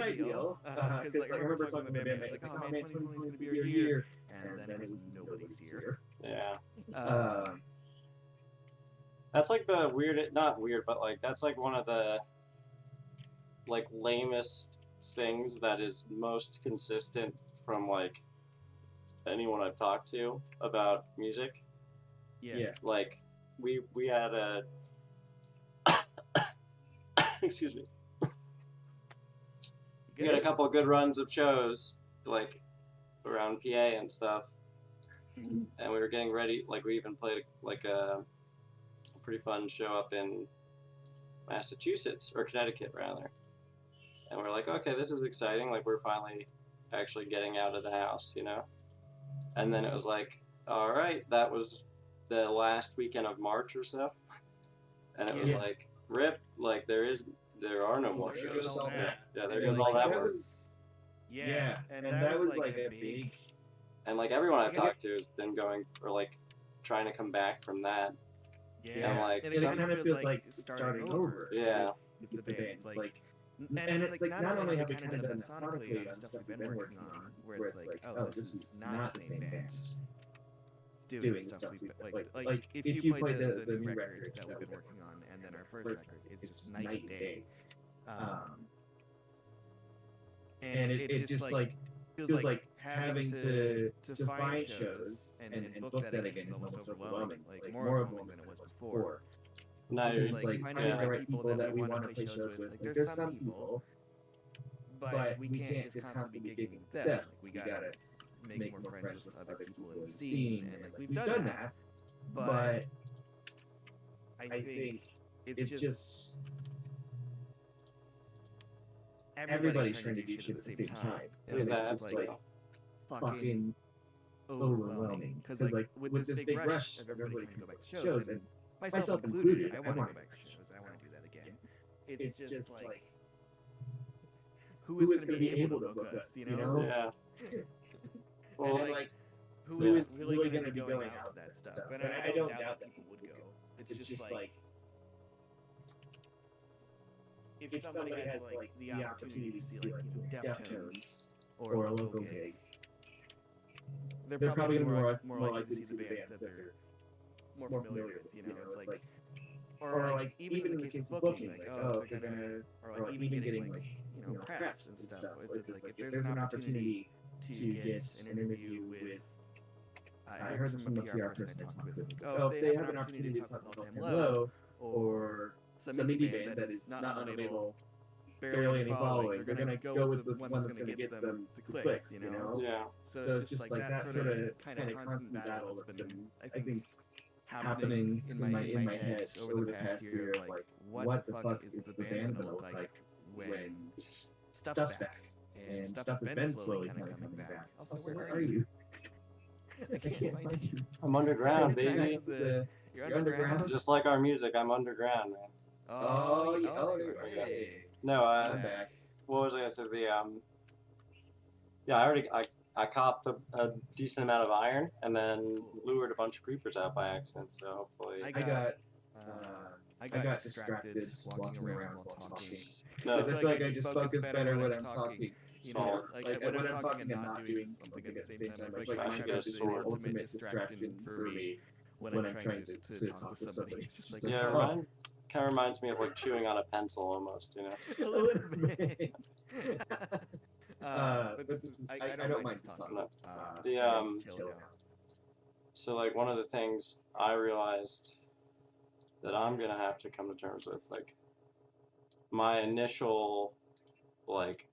ideal, because like I remember talking to the band, like, oh man, 2020 is gonna be our year, and then it was nobody's year. Yeah. That's like the weird, not weird, but like that's like one of the like lamest things that is most consistent from like anyone I've talked to about music. Yeah. Like we had a excuse me. We had a couple of good runs of shows like around PA and stuff, and we were getting ready. Like we even played like a pretty fun show up in Massachusetts or Connecticut rather, and we're like, okay, this is exciting. Like we're finally actually getting out of the house, you know. And then it was like, all right, that was the last weekend of March or so, and it was like, rip, like there are no more shows. Yeah, there goes all that work. Yeah, and that was like a big. And like everyone I've talked to has been going or like trying to come back from that. Yeah, and like and it kind of feels like starting over. Yeah. With the band. It's like, and it's like not only have we kind of done that sonically on stuff we've been working on, where it's like, oh, this is not the same band. doing the stuff we like if you play the new records that we've been working on and then our first record, it's just night and day. And it just like feels like having to find shows and book that again is almost overwhelming. Like more overwhelming than it was before. No, It's like finding the right people that we want to play shows with. Like there's some people, but we can't just constantly be gigging with them. Like we gotta make more friends with other people in the scene, and like we've done that. But I think it's just everybody's trying to do shit at the same time. And it's just like fucking overwhelming. Because like with this big rush of everybody trying to go back to shows, and myself included, I want to go back to shows. I want to do that again. It's just like who is going to be able to book us, you know? Yeah. Well, and like who is really going to be going out to that stuff? And I don't doubt that people would go. It's just like if somebody has like the opportunity to see like Deftones or a local gig, they're probably more likely to see the band that they're more familiar with. You know, it's like, or like even in the case of booking, like oh, if they're gonna, or like even getting like press and stuff. It's like if there's an opportunity to get an interview with, I heard this from the PR person I talked with. Oh, if they have an opportunity to talk to All Time Low or some indie band that is not on a label, barely any following, they're gonna go with the one that's gonna get them the clicks, you know? Yeah. So it's just like that sort of kind of constant battle that's been, I think, happening in my head over the past year. Like, what the fuck is the band gonna look like when stuff's back? And stuff has been slowly kind of coming back. Also, where are you? I can't find you. I'm underground, baby. You're underground? Just like our music, I'm underground, man. Oh, yeah. No, I'm back. What was I gonna say? I copped a decent amount of iron and then lured a bunch of creepers out by accident. So hopefully, I got distracted walking around while talking. No, I feel like I just focus better when I'm talking. You know, like when I'm talking and not doing something at the same time. I feel like I should get a sword. the ultimate distraction for me when I'm trying to talk with somebody. It's just like, yeah, kind of reminds me of like chewing on a pencil almost, you know. A little bit. But this is, I don't mind talking. So like one of the things I realized that I'm gonna have to come to terms with, like my initial like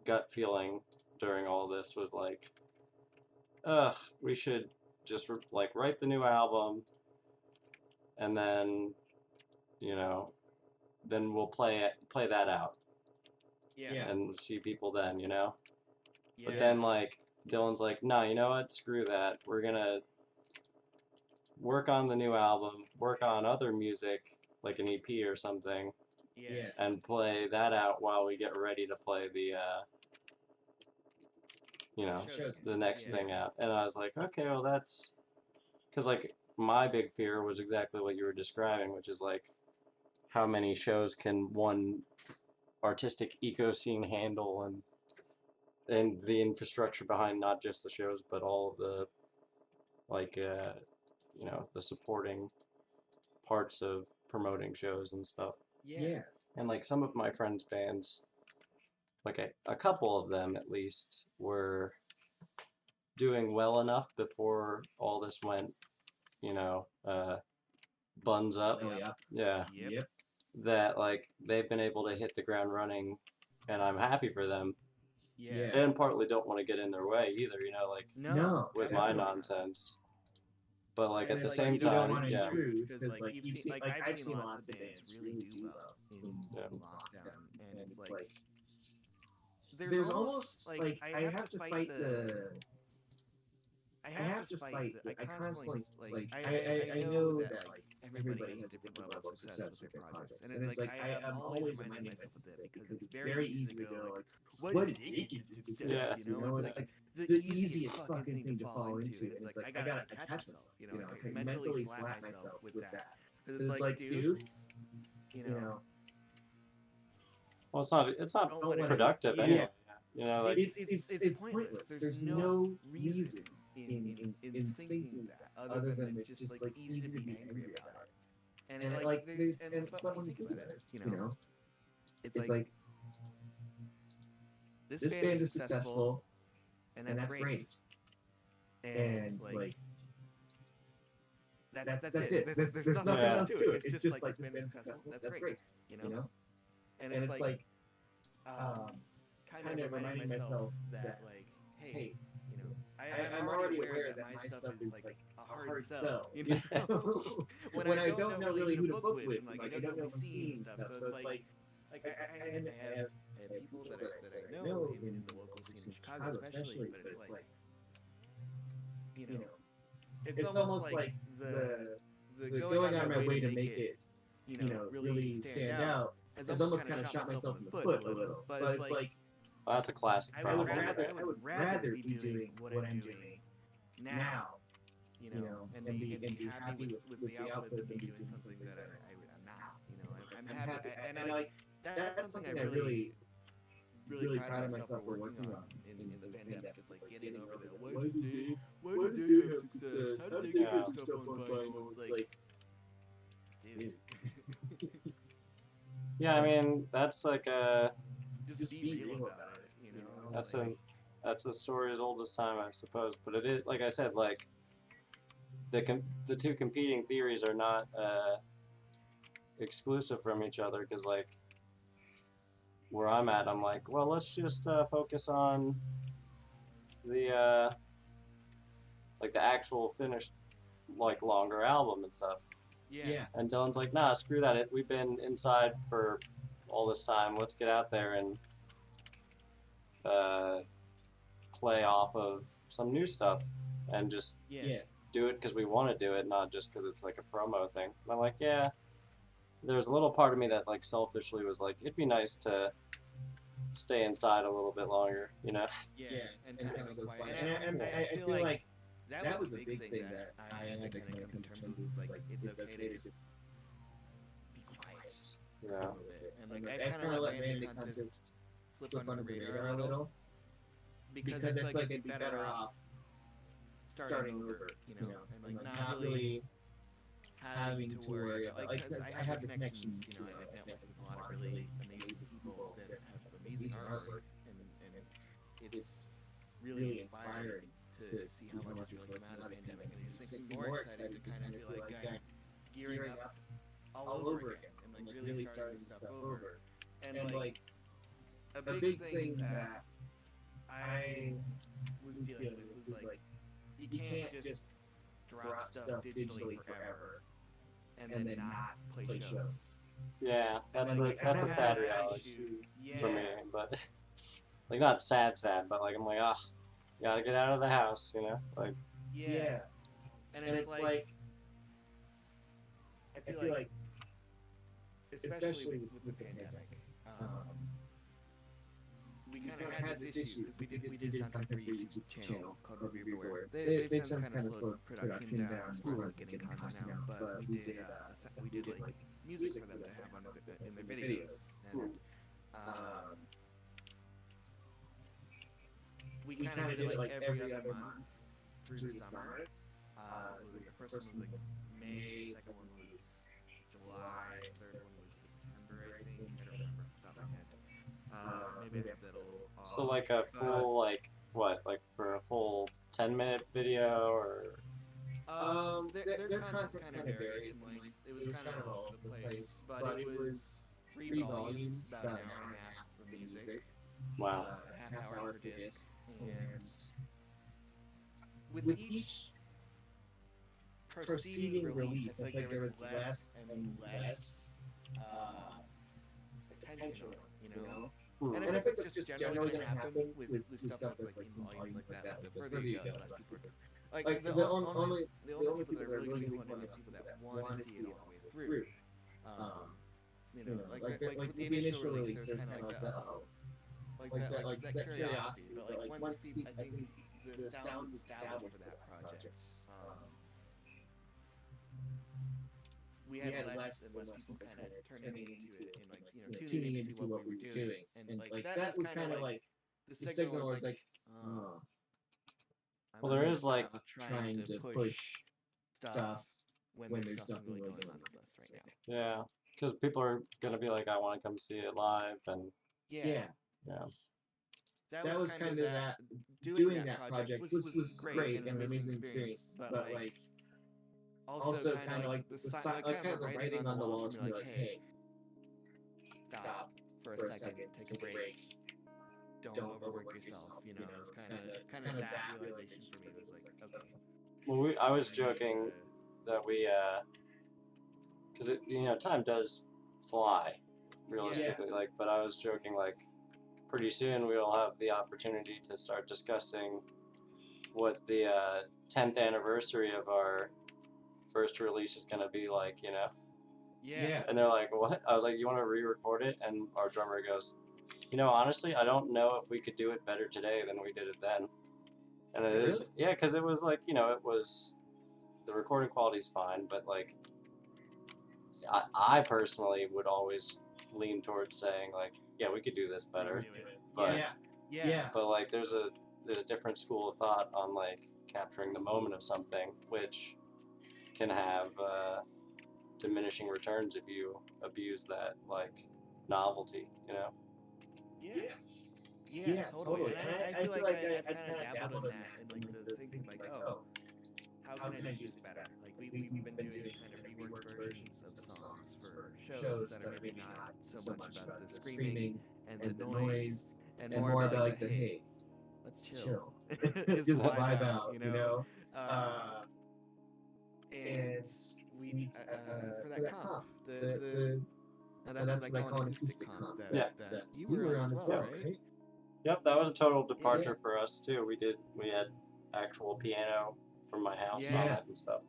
gut feeling during all this was like, we should just like write the new album and then then we'll play that out. Yeah. And see people then, you know? Yeah. But then, like, Dylan's like, no, you know what? Screw that. We're gonna work on the new album, work on other music, like an EP or something, and play that out while we get ready to play the, the next thing out. And I was like, okay, well, that's... Because, like, my big fear was exactly what you were describing, which is, like, how many shows can one artistic eco scene handle, and the infrastructure behind not just the shows but all of the like the supporting parts of promoting shows and stuff. And like some of my friends' bands, like a couple of them at least, were doing well enough before all this went buns up. Yeah. Yep. That like they've been able to hit the ground running, and I'm happy for them. Yeah. And partly don't want to get in their way either, like with my nonsense. But like at the same time, because like you've seen, like I've seen lots of bands really do well in lockdown, and it's like there's almost like I have to fight the. I constantly like I know that like everybody has a different level of success with their projects, and it's like I'm always reminding myself of that because it's very easy to go like, what did they get to do? Yeah. You know, it's like the easiest fucking thing to fall into. It's like I gotta catch myself, like I mentally slap myself with that. Because it's like, dude, well, it's not productive anyway. Like it's pointless. There's no reason in thinking that, other than it's just like easy to be angry about it. And it like there's but when you think about it, it's like this band is successful, and that's great. And like that's it. There's nothing else to it. It's just like this band is successful. That's great. And it's like kind of reminding myself that like, hey, I'm already aware that my stuff is like a hard sell. When I don't know really who to book with, and like I don't know the scene stuff. So it's like I have people that I know in the local scene in Chicago especially, but it's like it's almost like the going out of my way to make it really stand out has almost kind of shot myself in the foot a little. But it's like Well, that's a classic I problem. would rather be doing what I'm doing now, and be happy with the output than be doing something that I'm not. I'm happy, and I like that's something I really proud of myself for working on in the pandemic. It's like getting over the why did they have success? How did they get their stuff on vinyl? It's like, dude. Yeah, I mean that's like a Just be real about it, that's a story as old as time, I suppose. But it is, like I said, like the two competing theories are not exclusive from each other, because like where I'm at, I'm like, well, let's just focus on the like the actual finished like longer album and stuff. Yeah. And Dylan's like, nah, screw that. We've been inside for all this time. Let's get out there and play off of some new stuff and just do it because we want to do it, not just because it's like a promo thing. And I'm like, yeah. There's a little part of me that like selfishly was like, it'd be nice to stay inside a little bit longer, Yeah, and kind of go quiet. And I feel like that was a big thing that I had to kind of come to terms with. It's like it's okay to just be quiet for a little bit. And like I kind of let Vanity Contest slip under the radar a little, because I feel like I'd be better off starting over, and like not really having to worry about, like, because I have the connections, I've networked with a lot of really amazing people that have amazing artwork, and it's really inspiring to see how much has really come out of the pandemic, and it just makes me more excited to kind of feel like I'm gearing up all over again, and like really starting this stuff over. And like a big thing that I was dealing with was like, you can't just drop stuff digitally forever and then not play shows. Yeah, that's like, that's a sad reality for me. But like not sad, but like I'm like, gotta get out of the house, like. Yeah. And it's like I feel like especially with the pandemic, we kind of had this issue because we did something for a YouTube channel called Review Everywhere. They've since kind of slowed production down as far as getting content out, but we did like music for them to have on in their videos, and we kind of did it like every other month through the summer. The first one was like May, second one was July, third one was September, I think. I don't remember off the top of my head. Maybe I have that all off. So like a full like for a full 10-minute video, or their content kind of varied in length. It was kind of all over the place, but it was 3 volumes, about an hour and a half of music. Wow. A half hour per disc, and with each proceeding release, I feel like there was less and less attention on it, And I think that's just generally going to happen with stuff that's like in volumes like that. The further you go, the less people are like the only people that are really going to be holding are the people that want to see it all the way through. Like with the initial release, there's kind of like that curiosity. But like once I think the sound was established for that project, we had less and less people kind of turning into it and like tuning in to see what we were doing, and like that was kind of like the signal was like, oh, Well, there is like trying to push stuff when there's nothing really going on with us right now. yeah, because people are gonna be like, I want to come see it live, and Yeah. yeah. That was kind of that. Doing that project was great and an amazing experience, but like also kind of like kind of the writing on the walls for me, like, hey, stop for a second, take a break, don't overwork yourself. You know, it's kind of that realization for me. It was like, okay. Well, I was joking that we, because time does fly, realistically. Like, but I was joking like, pretty soon we will have the opportunity to start discussing what the 10th anniversary of our first release is gonna be like, Yeah. And they're like, what? I was like, you want to re-record it? And our drummer goes, honestly, I don't know if we could do it better today than we did it then. And it is, yeah, because it was like, it was, the recording quality's fine, but like, I personally would always lean towards saying like, yeah, we could do this better. But but like, there's a different school of thought on like capturing the moment of something, which can have diminishing returns if you abuse that like novelty, Yeah, totally. And I feel like I've kind of dabbled in that, and like the thinking like, oh, how can I do this better? Like we've been doing kind of reworked versions of songs for shows that are maybe not so much about the screaming and the noise, and more about like the hey, let's chill, just vibe out, and we for that comp, now that's what I call an acoustic comp that you were on as well, right? Yep, that was a total departure for us too. We had actual piano from my house on it and stuff.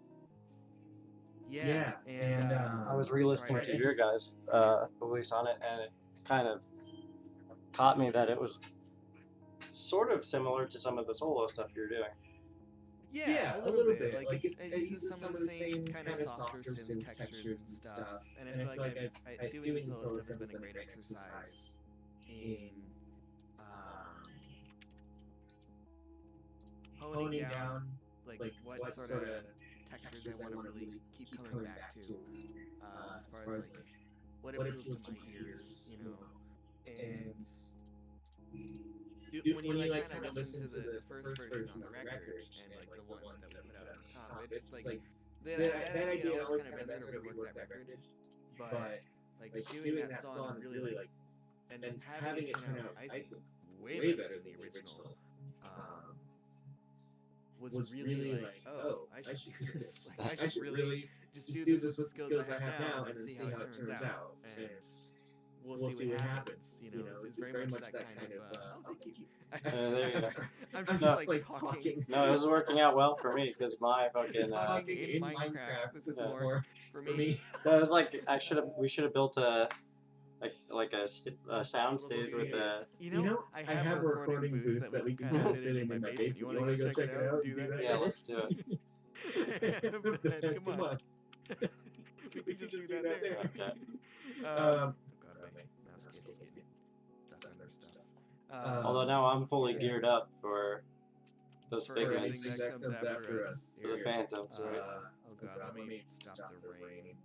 Yeah, and I was re-listening to your guys' release on it, and it kind of taught me that it was sort of similar to some of the solo stuff you're doing. Yeah, a little bit. Like it uses some of the same kind of softer synth textures and stuff. And I feel like doing the solo stuff has been a great exercise in honing down like what sort of textures I want to really keep coming back to, as far as like what appeals to my ears, and when you like kind of listen to the first version on the record and like the one that we put out on the comp, it's just like that idea always kind of been there to rework that record, but like doing that song and really like and having it turn out, I think, way better than the original, was really like, oh, I should do this. Like, I should really just do this with the skills I have now and see how it turns out, and we'll see what happens. It's very much that kind of. Oh, thank you. I'm just like talking. No, this is working out well for me because my fucking talking in Minecraft. This is more for me. That was like we should have built a sound stage with a. I have a recording booth that we can kind of sit in my basement. You want to go check it out? Do that? Yeah, let's do it. Come on. We can just do that there. Okay. God, my mouse cable's getting stuck under stuff. Although now I'm fully geared up for those figments. That comes after us. For the phantoms, right? Oh god, let me stop the rain.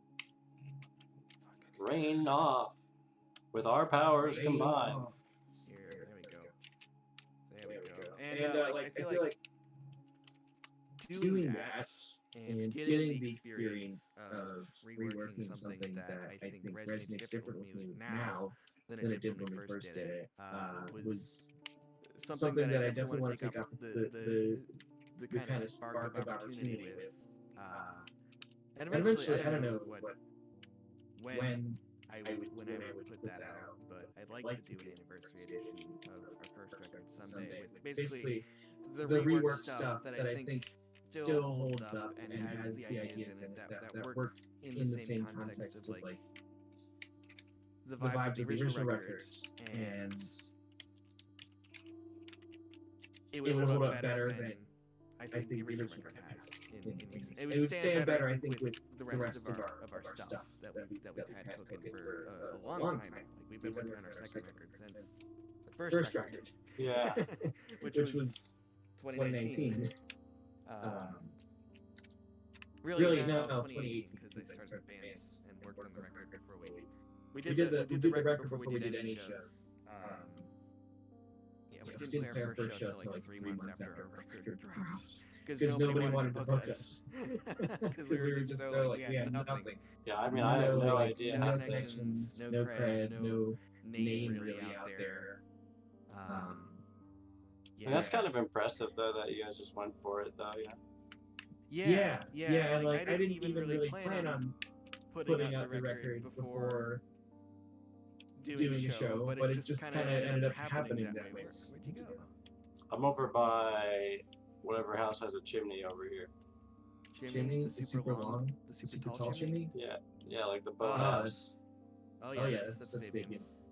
Rain off. With our powers combined. Here, there we go. And like I feel like doing that and getting the experience of reworking something that I think resonates differently with me now than it did when we first did it, was something that I definitely want to take up the kind of spark of opportunity with. And eventually, I don't know when I would put that out, but I'd like to do an anniversary edition of our first record someday with basically the rework stuff that I think still holds up and has the ideas in it that work in the same context of like the vibe of the original record, and it would hold up better than I think the original record has. It would stand better, I think, with the rest of our stuff that we've had cooking for a long time. Like we've been working on our second record since the first record. Yeah. which was 2019. Really, no, 2018 because I started bands and worked on the record before we did the record before we did any shows. Yeah, we didn't play our first show till like 3 months after our record dropped because nobody wanted to book us because we were just so like we had nothing. Yeah, I mean, I have no idea. No connections, no cred, no name really out there. And that's kind of impressive, though, that you guys just went for it, though. Yeah. Like, I didn't even really plan on putting out the record before doing a show, but it just kind of ended up happening that way. Where'd you go? I'm over by whatever house has a chimney over here. Chimney? The super long? The super tall chimney? Yeah, like the boathouse. Oh yeah, that's Fabian's.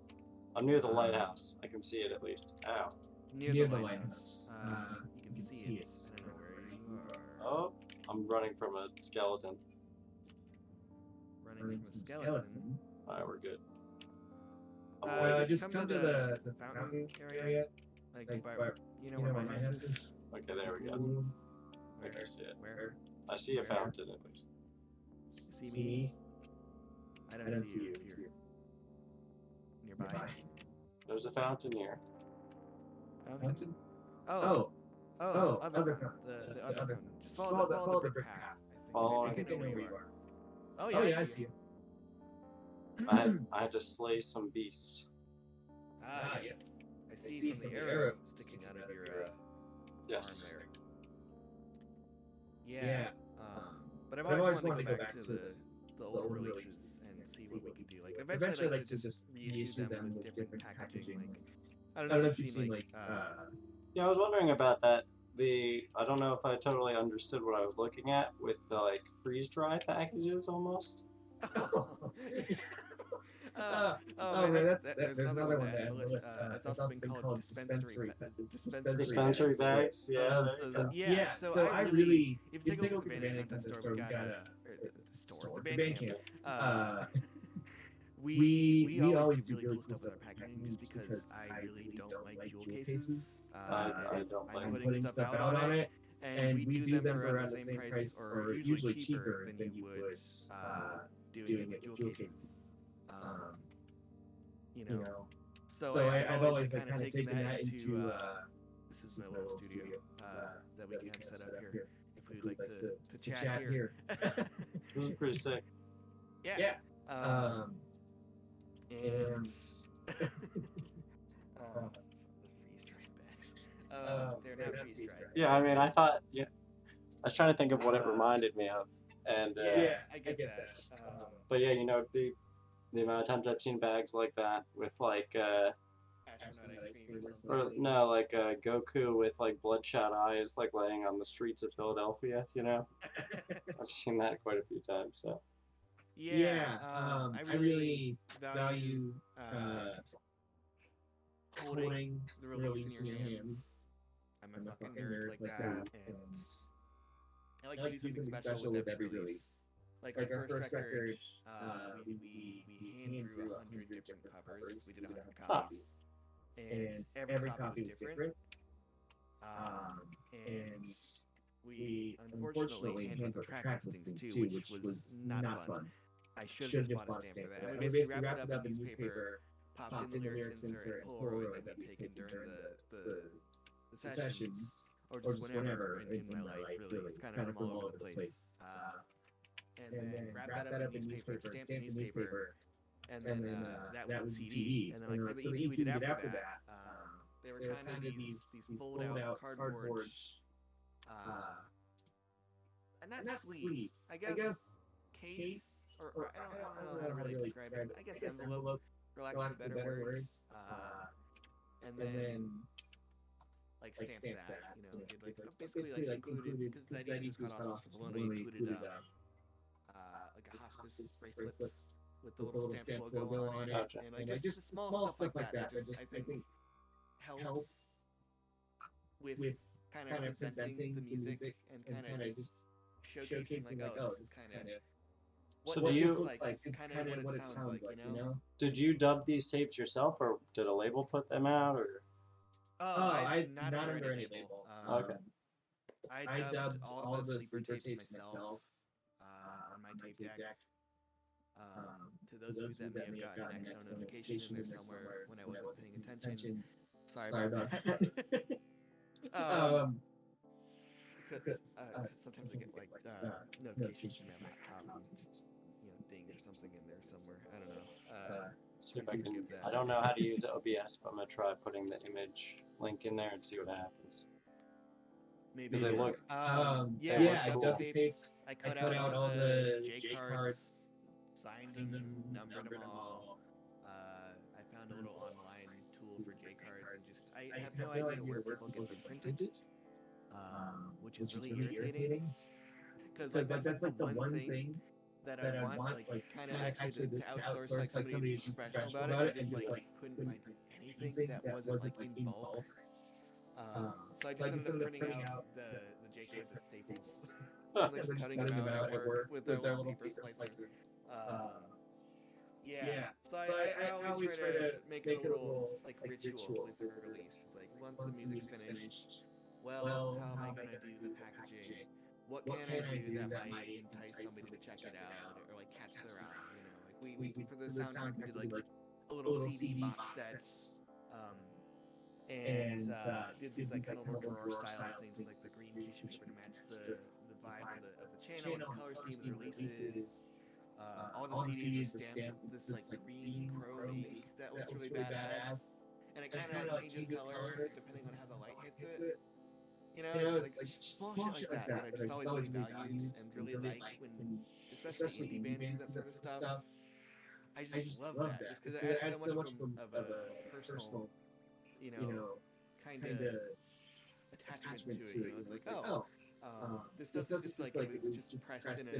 I'm near the lighthouse. I can see it at least. Ow. Near the lighthouse. You can see it. I don't know where you are. Oh, I'm running from a skeleton. Running from a skeleton? Alright, we're good. Just come to the fountain area. Like by, you know where my house is? Okay, there we go. I can see it. Where? I see a fountain at least. You see me? I don't see you if you're nearby. There's a fountain here. Fountain? Oh, other fountain. The other fountain. Just follow the brick path. I think I know where you are. Oh yeah, I see you. I had to slay some beasts. Yes. I see from the arrow sticking out of your yes. arm there. Yeah. But I've always wanted to go back to the old releases and see what we could do. Like eventually, I'd like to just reissue them with different packaging. Like I don't know if you've seen like. Yeah, I was wondering about that. I don't know if I totally understood what I was looking at with the like freeze dry packages almost. Man, there's another one there on the list. It's also been called dispensary bags. Yeah. So I really, if you take a look at the Vanity Contest store, we got the Bandcamp. We always do really cool stuff with our packaging just because I really don't like jewel cases. I don't like putting stuff out on it, and we do them for around the same price or usually cheaper than you would doing it with jewel cases. You know, so I've always kind of taken that into this is my little studio that we can have set up here if we'd like to chat here. This is pretty sick. Yeah. And the freeze-dried bags. They're not freeze-dried. Yeah, I mean, I was trying to think of what it reminded me of, and I get that. But yeah, you know, the amount of times I've seen bags like that with like astronaut ice cream or something. or no, like Goku with like bloodshot eyes, like laying on the streets of Philadelphia. You know, I've seen that quite a few times. So. Yeah, I really value holding the release in your hands. I'm a fucking nerd like that, and I like to do something special with every release. Like our first record, we hand drew 100 different covers. We did 100 copies, and every copy was different. And we unfortunately handled the track listings too, which was not fun. I should have just bought a stamp for that. And we basically wrapped it up in newspaper, popped in the lyrics insert and Polaroid that we'd taken during the sessions, or just whenever in my life, really. It's kind of from all over the place. And then wrap that up in newspaper, stamp the newspaper, and then that was the CD. And then like for the EP we did after that, they were kind of these fold-out cardboard, not sleeves, I guess case. Or I don't know how to really describe it. I guess envelope, for lack of a better word. And then like stamp that, you know, like basically like included, because the idea was cut off for the loan, we included like a hospice bracelet with the little stamp logo on it, and like just small stuff like that. That just I think helps with kind of presenting the music and kind of just showcasing like, oh, this is kind of. So do you like kind of what it sounds like, you know? Did you dub these tapes yourself, or did a label put them out, or? I not under any label. Okay. I dubbed all the sleeper tapes myself on my tape deck. To those of you that may have gotten an extra notification in there somewhere when I wasn't paying attention, sorry about that. Because sometimes I get like notifications to my laptop and just ding or something in there somewhere. I don't know. See if I can. I don't know how to use OBS, but I'm gonna try putting the image link in there and see what happens. Maybe Because they look. I dubbed the tapes. I cut out all the J cards, signed them, numbered them all. I found a little online tool for J cards, and just I have no idea where people get them printed, which is really irritating. Because like that's like the one thing that I want, like kind of actually to outsource like somebody who's professional about it. I just like couldn't find anything that wasn't like in bulk. So I just ended up printing out the J cards as staples, and then just cutting them out at work with their little paper slicer. So I always try to make it a little like ritual with the release. It's like once the music's finished, well, how am I gonna do the packaging? What can I do that might entice somebody to check it out or like catch their eye? Like we for the soundtrack we did like a little CD box set. And did these like kind of little drawer style things with like the green tissue paper to match the vibe of the channel and the color scheme of the releases. All the CDs were stamped with this like green chrome ink that looks really badass, and it kind of like changes color depending on how the light hits it. It's like small shit like that I just always really valued and really like when, especially indie bands do that sort of stuff. I just love that just because it adds so much of a personal, kind of attachment to it. It's like, this doesn't just feel like it was just pressed in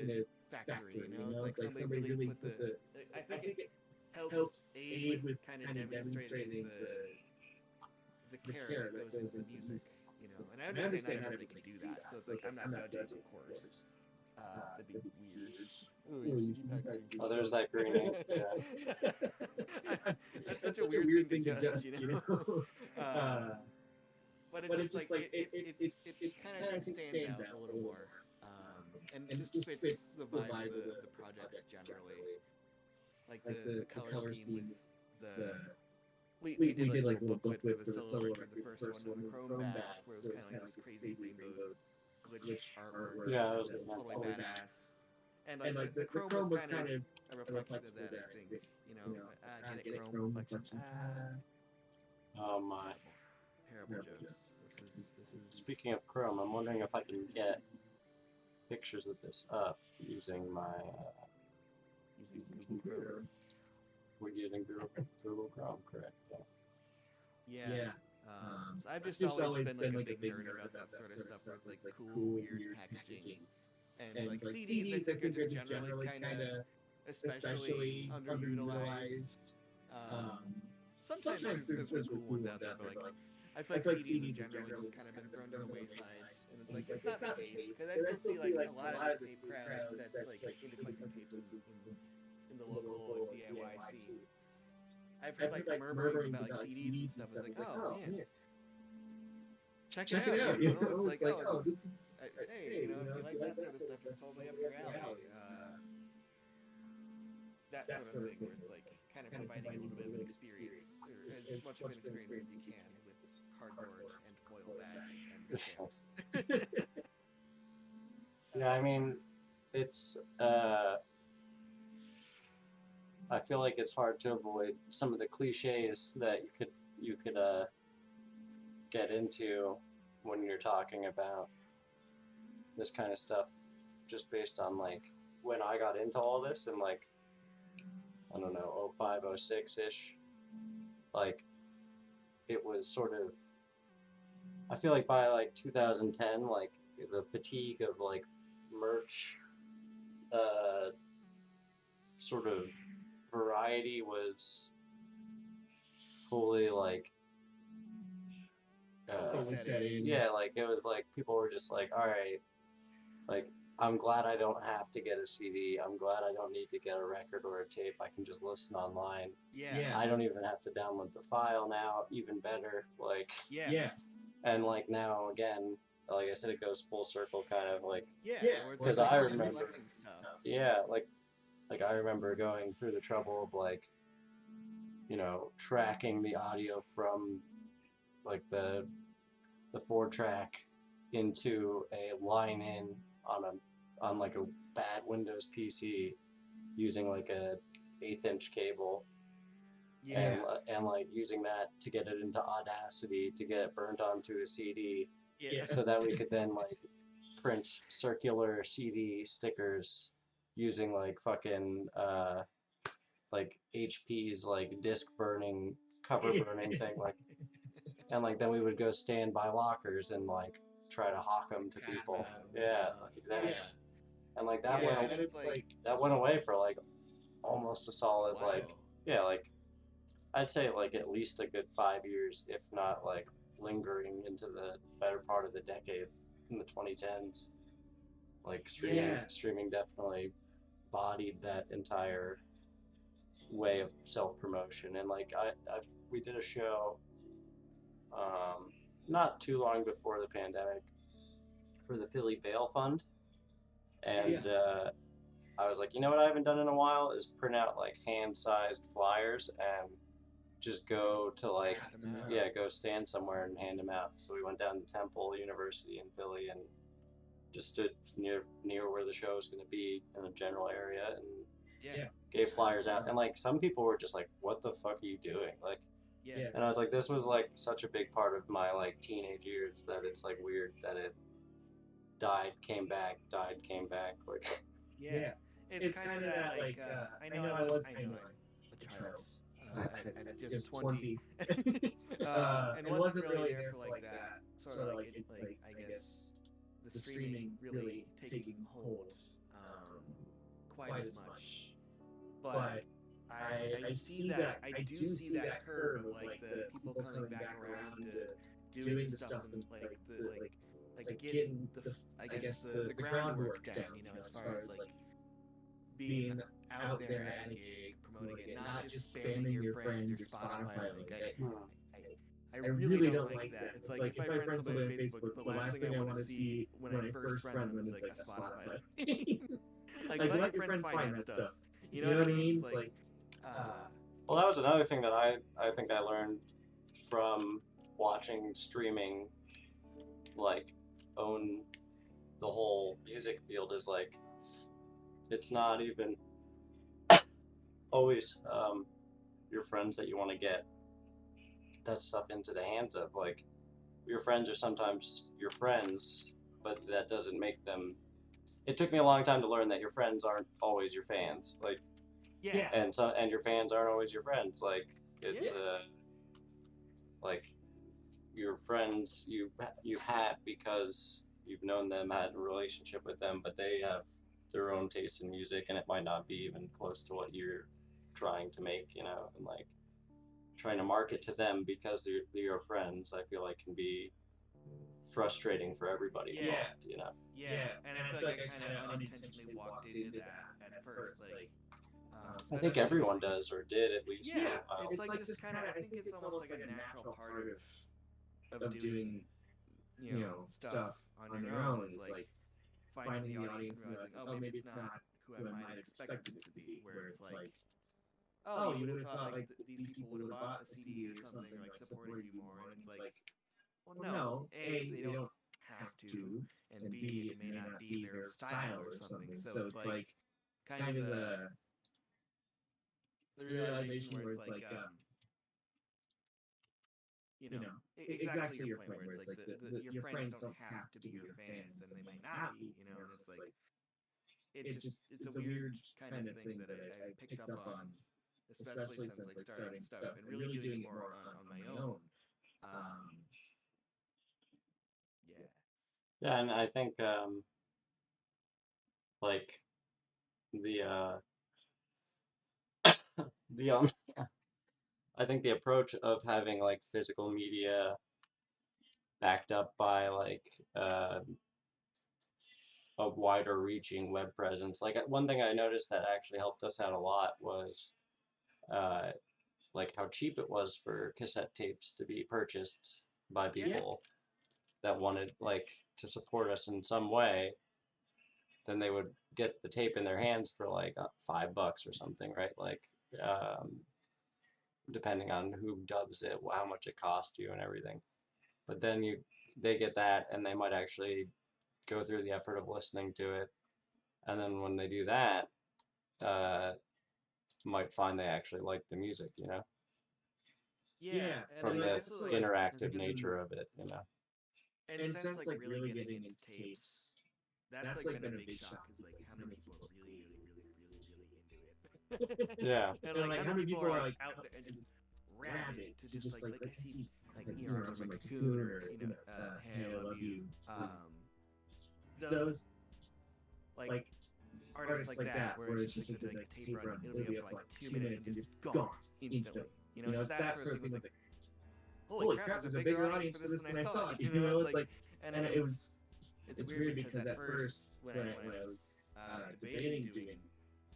a factory. It's like somebody really put the. I think it helps aid with kind of demonstrating the care that goes into the music. And I understand not everybody can do that, so it's like I'm not judging, of course. That'd be weird. Oh, there's that green ink. Yeah. That's such a weird thing to judge, But it's just like it kind of stands out a little more, and just fits the vibe of the projects generally. Like the color scheme with the. We did like a little booklet for the solo record, the first one, with the chrome back, where it was kind of like this crazy rainbow glitch artwork. Yeah, that was totally badass. And like the chrome was kind of a reflection of that, I think. Get it, chrome reflection. Oh my. Terrible jokes. This is... Speaking of chrome, I'm wondering if I can get pictures of this up using my using Google Chrome. We're using Google Chrome, correct? Yeah. So I've just always been like a big nerd about that sort of stuff, where it's like cool, weird packaging, and like CDs I think are just generally kind of especially underutilized. Sometimes there's some cool ones out there, but like I feel like CDs in general just kind of been thrown to the wayside, and it's like it's not the case, because I still see like a lot of the tape crowd that's like into collecting tapes in the local DIY scene. I've heard like murmurings about like CDs and stuff. It's like, oh man, check it out. It's like, oh, this is hey, if you like that sort of stuff, it's totally up your alley. That sort of thing, where it's like kind of providing a little bit of an experience, or as much of an experience as you can with cardboard and foil bags and stamps. Yeah, I mean, it's I feel like it's hard to avoid some of the cliches that you could get into when you're talking about this kind of stuff, just based on like when I got into all this and like I don't know 05, 06-ish, like it was sort of, I feel like by like 2010, like the fatigue of like merch sort of variety was fully like yeah, like it was like people were just like, all right, like I'm glad I don't have to get a CD, I'm glad I don't need to get a record or a tape, I can just listen online. I don't even have to download the file now, even better. Like and like now again like I said, it goes full circle, kind of like, Yeah, where it's because like I always remember, collecting stuff. yeah, like I remember going through the trouble of like, tracking the audio from like the 4-track into a line in on like a bad Windows PC using like a 1/8-inch cable, Yeah. and like using that to get it into Audacity to get it burnt onto a CD, Yeah. so that we could then like print circular CD stickers using like fucking like HP's like disk burning cover burning thing, like, and like then we would go stand by lockers and like try to hawk them to people. Yeah, exactly. Yeah. And like that Yeah, went and it's like that went away for like almost a solid wow. like, yeah, like I'd say like at least a good 5 years, if not like lingering into the better part of the decade in the 2010s. Like streaming definitely bodied that entire way of self promotion. And like we did a show not too long before the pandemic for the Philly Bail Fund, and I was like, you know what I haven't done in a while is print out like hand-sized flyers and just go to like, go stand somewhere and hand them out. So we went down to Temple University in Philly and just stood near where the show was going to be in the general area and gave flyers out. And like some people were just like, what the fuck are you doing? Like, and I was like, this was like such a big part of my like teenage years that it's like weird that it died, came back, died, came back. Like, yeah. It's kind of that like I know I'm a child at just 20 and wasn't really there for like that sort of like I guess the streaming really taking hold quite as much, but I see that I do see that curve of like the people coming back around to doing the stuff and like getting the I guess the groundwork down, you know, as far as like being out there at a gig, promoting it, not just spamming your friends, your Spotify. Like I really don't like that. It's like if I friend somebody on Facebook, the last thing I want to see when I first friend them is like a Spotify link. Like let your friends find that stuff. You know what I mean? It's like, well, that was another thing that I think I learned from watching streaming, like, own the whole music field, is like, it's not even always your friends that you want to get that stuff into the hands of. Like, your friends are sometimes your friends, but that doesn't make them. It took me a long time to learn that your friends aren't always your fans. Like, and your fans aren't always your friends. Like, it's like your friends you've had because you've known them, had a relationship with them, but they have their own taste in music, and it might not be even close to what you're trying to make, and like trying to market to them because they're your friends. I feel like can be frustrating for everybody involved. And I feel like I kind of unintentionally walked into that at first, like. I think everyone does or did at least. Yeah, it's like just kind of. I think it's almost like a natural part of doing, you know, stuff on your own. Is like finding the audience and realizing, oh, maybe it's not who I might have expected it to be. Where it's like, oh, you would have thought like these people would have bought a CD or something, or like supported you more, and it's like, well, no, A, they don't have to, and B, it may not be their style or something. So it's like kind of the realization where it's like, you know, exactly your point, where it's like your friends don't have to be your fans, and they might not be, you know, and it's like it's a weird kind of thing that I picked up on, especially since like starting stuff and really doing it more on my own. Yeah. Yeah, and I think like the the I think the approach of having like physical media backed up by like a wider reaching web presence. Like one thing I noticed that actually helped us out a lot was uh, like how cheap it was for cassette tapes to be purchased by people. that wanted like to support us in some way, then they would get the tape in their hands for like $5 or something, right? Like, depending on who dubs it, how much it cost you and everything. But then they get that, and they might actually go through the effort of listening to it, and then when they do that, might find they actually like the music, you know, Yeah, from and the also, like, interactive nature of it, you know. and since like really getting into tapes, that's like been a big shock. Is like how many people are really into it. Yeah. And like how many people are like out there and just rabid to just like I see like arms of my cocoon or hey I love you. Those like artists like that where it's just like a tape run, it'll be up for like 2 minutes and just gone instantly. You know, that sort of thing was like, holy crap, there's a bigger audience for this than I thought. You know, it's like, and it's weird because at first when I was debating doing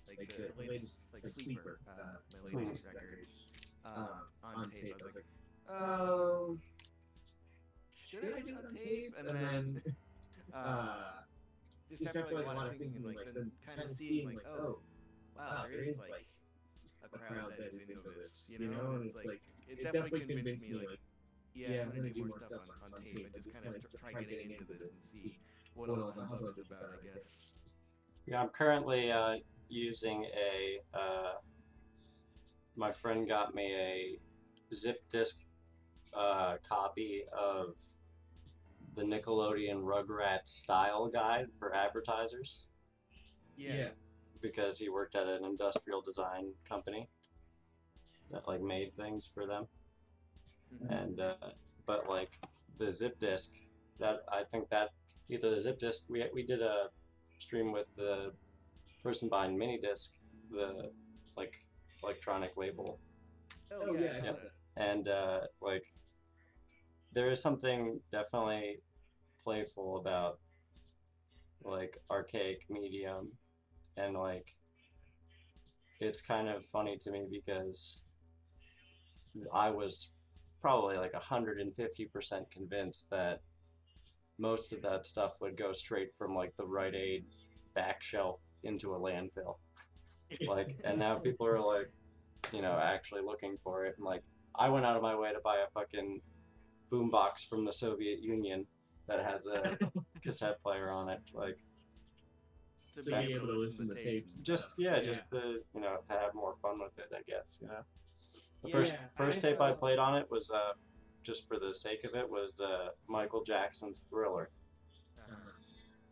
like the latest like Sleeper, my latest record on tape, I was like, oh, should I do it on tape? And then just after like a lot of thinking and like then kind of seeing like, oh, wow, there is like a crowd that is into this, you know, and it's like it definitely convinced me like, yeah, I'm gonna do more stuff on tape and just kind of try getting into this and see what all the hubbub is about, I guess. Yeah, I'm currently using my friend got me a zip disk copy of the Nickelodeon Rugrats style guide for advertisers. Yeah. Because he worked at an industrial design company that like made things for them. Mm-hmm. And but like the zip disk, that I think that either the zip disk, we did a stream with the person behind Minidisc, the like electronic label. Oh yeah. Yeah. And like there is something definitely playful about like archaic medium, and like it's kind of funny to me because I was probably like 150% convinced that most of that stuff would go straight from like the Rite Aid back shelf into a landfill. Like, and now people are like, you know, actually looking for it. And like, I went out of my way to buy a fucking boombox from the Soviet Union that has a cassette player on it. Like, to be able to listen to tapes. Just the, you know, to have more fun with it, I guess, you know. The first tape I played on it was just for the sake of it was Michael Jackson's Thriller.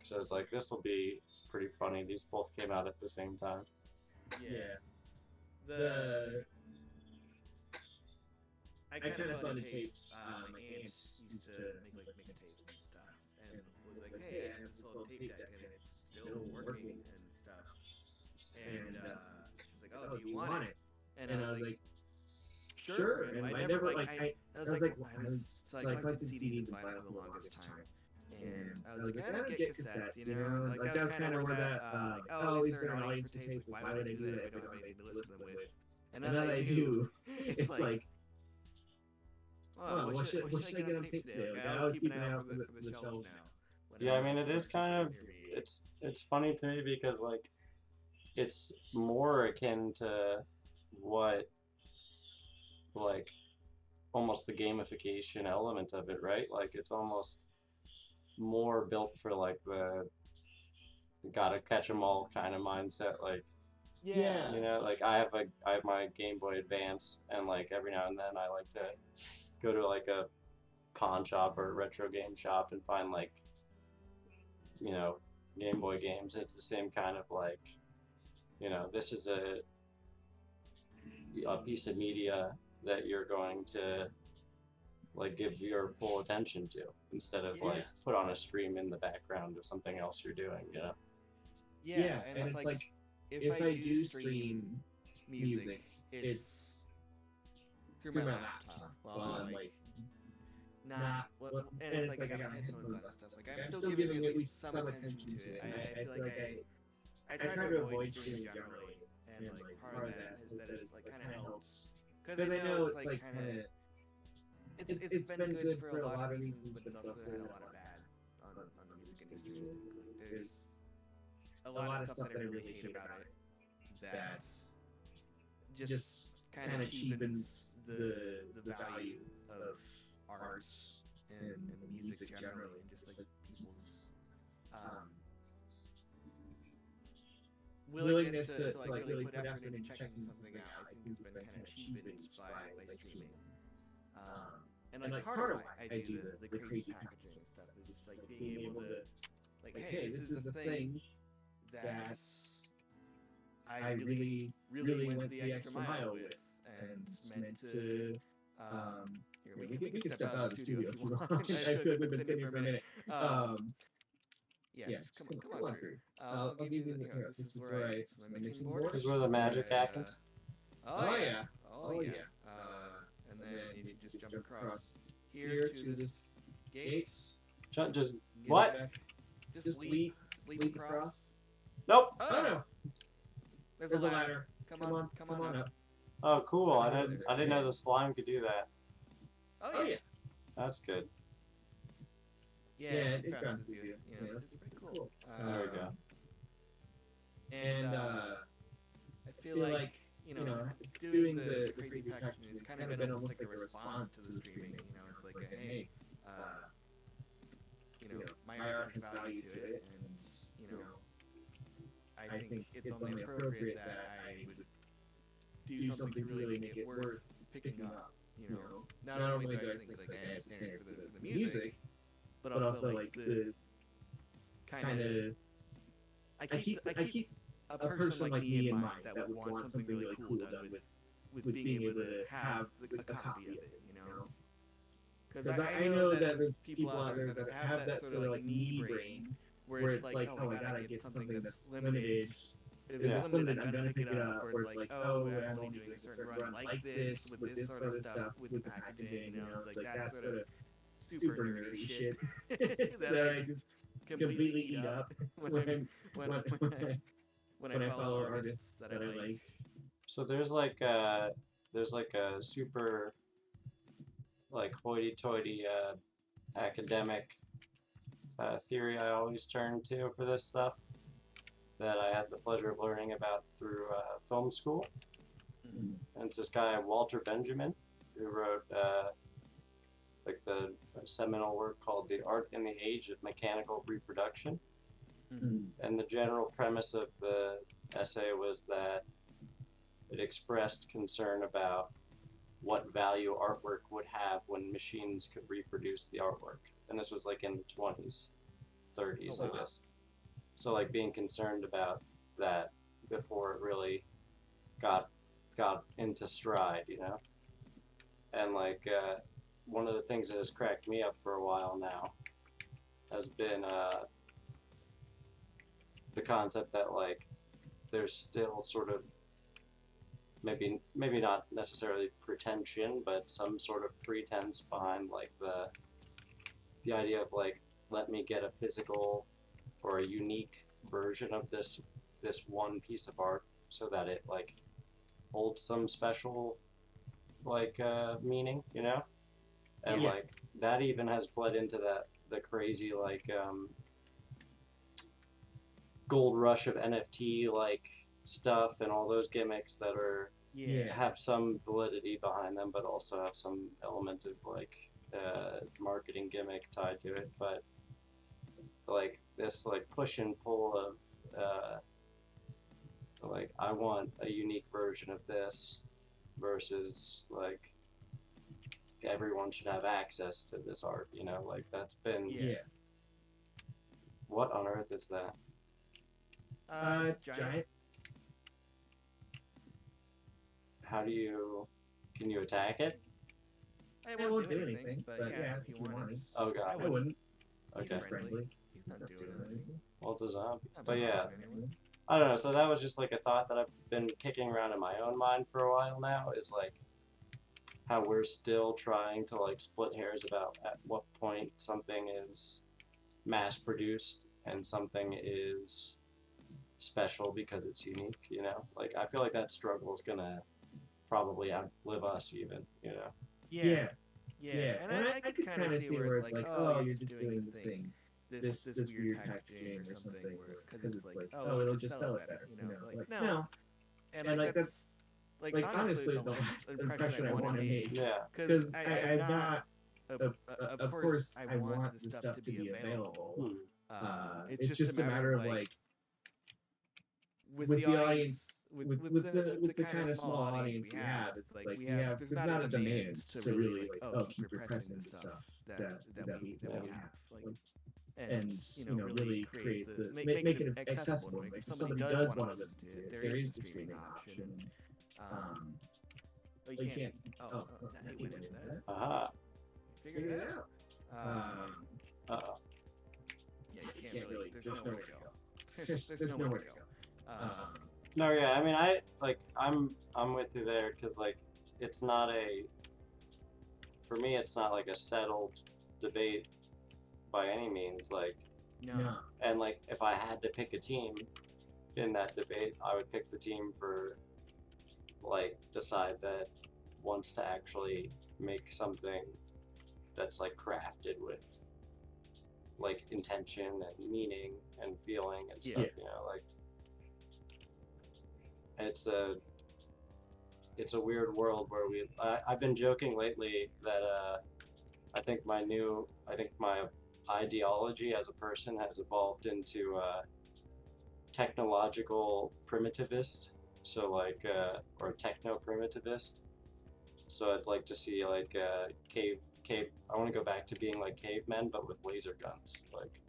So I was like, this will be pretty funny. These both came out at the same time. Yeah. I kind of funded tapes. My aunt used to make tapes and stuff, and was like, hey, I have this little tape deck and it's still working and stuff. And she was like, oh, do you want it? And I was like, sure. And I never I collected CDs and vinyl for the longest time. And I was like, I don't get cassettes, you know? Like that was kind of where that, oh, is there an audience for tapes? Why would I do that if I don't have anything to listen to them with? And now that I do, it's like, oh, what should I get on tape today? Like, I was keeping an eye out for the shelves now. Yeah, I mean, it is kind of, it's funny to me because like, it's more akin to what, like, almost the gamification element of it, right? Like, it's almost more built for like the gotta catch 'em all kind of mindset. Like, yeah, you know, like I have my Game Boy Advance, and like every now and then I like to go to like a pawn shop or a retro game shop and find like, you know, Game Boy games. It's the same kind of like, you know, this is a piece of media that you're going to like give your full attention to instead of like put on a stream in the background of something else you're doing, you know? Yeah, and it's like if I do stream music, it's through my laptop while I'm like not, and it's like I got my headphones on and stuff. Like I'm still giving at least some attention to it. I feel like I try to avoid streaming generally, and like part of that is like kind of helps because I know it's like kind of it's been good for a lot of reasons, but it's also had a lot of bad on the music industry. Like, there's a lot of stuff that I really hate about it that just kind of cheapens the value of art and music generally, and just like people's willingness to like really put effort into checking something out. I think has been kind of cheapened by streaming. And like part of why I do the crazy packaging and stuff is just like being able to like, hey, this is the thing that I really went the extra mile with and meant to here, we can step out of the studio if you want. I feel like we've been sitting here for a minute. Yeah, just come on through. I'll give you the here. This is where it's my mixing board. This is where the magic happens. Oh yeah. And then you just jump across here to this gate. Just what? Just leap across. Nope. Oh no. There's a ladder. Come on up. Oh, cool. I didn't know the slime could do that. Oh yeah. That's good. Yeah, it bounces you. Yeah, that's pretty cool. There we go. And I feel like, you know, doing the crazy packaging has kind of been almost like a response to the streaming. You know, it's like a, hey, you know, my art has value to it, and, you know, I think it's only appropriate that I would do something to really make it worth picking up. You know, not only do I think like I understand it for the music, but also like the kind of I keep a person like me in mind that would want something really cool done with being able to have a copy of it, you know. Because I know that there's people out there that have that sort of like me brain where it's like, oh, I gotta get something that's limited. If it's limited, I'm gonna pick it up. Or it's like, oh, I'm only doing a certain run like this with this sort of stuff with the packaging. You know, it's like that sort of super nerdy shit that I just completely eat up when I follow artists that I like. So there's like a super like hoity-toity academic theory I always turn to for this stuff that I had the pleasure of learning about through film school. Mm-hmm. And it's this guy Walter Benjamin who wrote like the seminal work called The Art in the Age of Mechanical Reproduction. Mm-hmm. And the general premise of the essay was that it expressed concern about what value artwork would have when machines could reproduce the artwork. And this was like in the 20s, 30s, I guess. So like being concerned about that before it really got into stride, you know? And like one of the things that has cracked me up for a while now has been the concept that like there's still sort of maybe not necessarily pretension, but some sort of pretense behind like the idea of like, let me get a physical or a unique version of this one piece of art so that it like holds some special like meaning, you know? And like that even has bled into the crazy like gold rush of NFT like stuff and all those gimmicks that are have some validity behind them, but also have some element of like marketing gimmick tied to it. But like this like push and pull of like I want a unique version of this versus like everyone should have access to this art, you know, like that's been What on earth is that? It's giant. Can you attack it? I won't do anything, but yeah, if you wanted. Oh god. I wouldn't. Okay. He's friendly. He's not doing anything. Well, it's a zombie. But yeah, I don't know. So that was just like a thought that I've been kicking around in my own mind for a while now, is like how we're still trying to like split hairs about at what point something is mass produced and something is special because it's unique, you know? Like I feel like that struggle is gonna probably outlive us even, you know? Yeah. Yeah, and I could kind of see where it's like, oh, you're just doing the thing, this weird packaging or something, because it's like, oh, it'll just sell it better, like no, and like that's like honestly the last impression I want to make, because I'm not. Of course, I want the stuff to be available. It's just a matter of like, with the audience, with the kind of small audience we have, it's like there's not a demand to really like, oh, keep repressing the stuff that we have, like, and really create the make it accessible. Like, if somebody does want to listen to it, there is the streaming option. You can't. Oh, no, he went into that. Figured it out. Yeah, you can't really. There's nowhere to go. There's nowhere to go. No, yeah, I mean, I'm with you there, because like, it's not for me, it's not like a settled debate by any means, like, No. And like, if I had to pick a team in that debate, I would pick the team for, like, the side that wants to actually make something that's like crafted with like intention and meaning and feeling and stuff, like, it's a weird world where I've been joking lately that I think my ideology as a person has evolved into technological primitivist, so like or techno primitivist. So I'd like to see like cave. I want to go back to being like cavemen, but with laser guns. Like,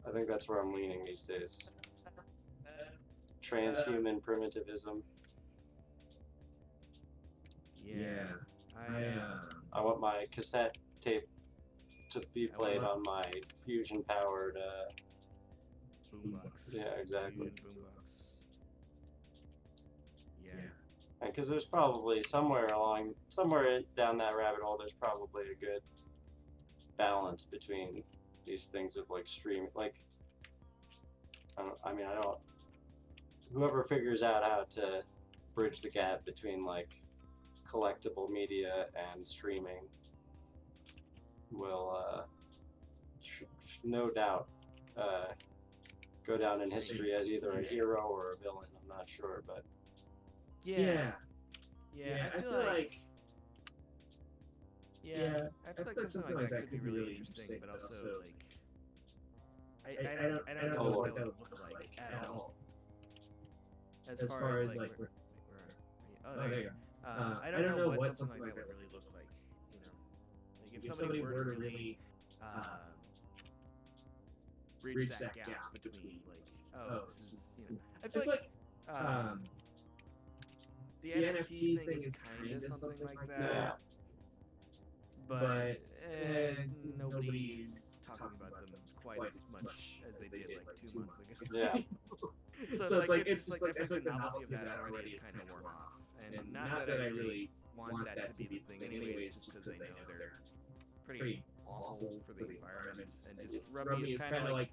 I think that's where I'm leaning these days. Transhuman primitivism. Yeah, I want my cassette tape to be played on my fusion-powered. Boombox. Yeah, exactly. Boombox. Yeah. Because there's probably somewhere down that rabbit hole, there's probably a good balance between these things of like streaming, like, whoever figures out how to bridge the gap between like collectible media and streaming will no doubt go down in history as either a hero or a villain. I'm not sure, but Yeah, I feel like something like that could be really interesting, but also like I don't know what that would look like at all. As far as like, where are you? There you go. I don't know what something like that would really look like. Like if somebody were to really bridge that gap between like, this is, I feel like the NFT thing is kind of something like that. But nobody's talking about them quite as much as they did like 2 months ago. Yeah. So it's like I feel like the novelty of that already is kind of worn off. And not that I really want that to be the thing anyways, just because I know they're pretty awful for the environment, and just Rummy is kind of like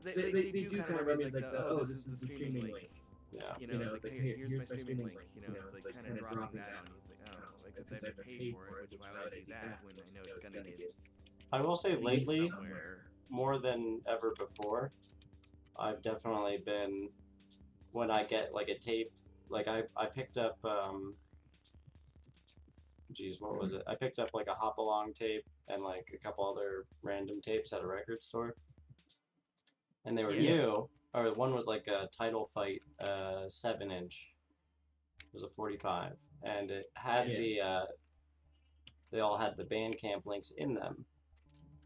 they do kind of rub me as like, oh, this is the streaming link. Yeah. It's like, hey, here's my streaming link. It's like kind of dropping that on you. It's like, oh, except I have to pay for it, which why would I do that when I know it's gonna get. I will say lately, somewhere. more than ever before, I've definitely been, when I get like a tape, like I picked up, what was it? I picked up like a hop along tape and like a couple other random tapes at a record store, and they were new. Or one was like a Title Fight 7-inch. It was a 45, and it had they all had the Bandcamp links in them.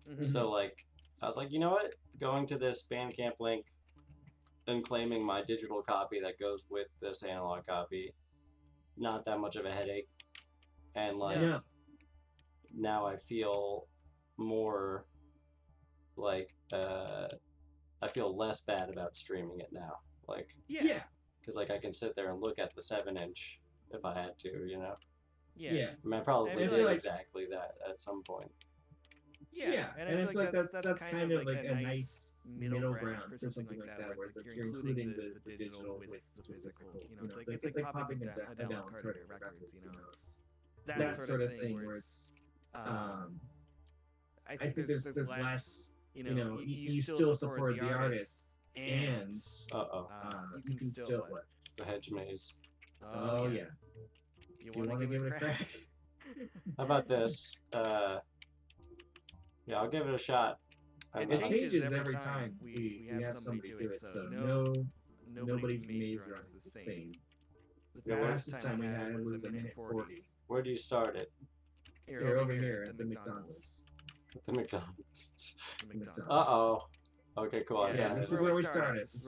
Mm-hmm. So like, I was like, you know what? Going to this Bandcamp link and claiming my digital copy that goes with this analog copy, not that much of a headache. And like, now I feel more like, I feel less bad about streaming it now. Like, because like I can sit there and look at the 7-inch if I had to, Yeah. I mean, I probably did exactly that at some point. Yeah, and I feel like that's kind of like a nice middle ground for something like that, where it's like you're including the digital with the physical. It's like popping a down card of your records. that sort of thing where it's I think there's less, you still support the artist and you can still what? The hedge maze. Oh yeah. You want to give it a crack? How about this? Yeah, I'll give it a shot. It changes every time we have somebody do it, so nobody's maze run is the same. The fastest time we had was a minute 40. Where do you start it? Here, over here at the McDonald's. At the McDonald's. McDonald's. Uh-oh. Okay, cool. Yeah, this is where we started. So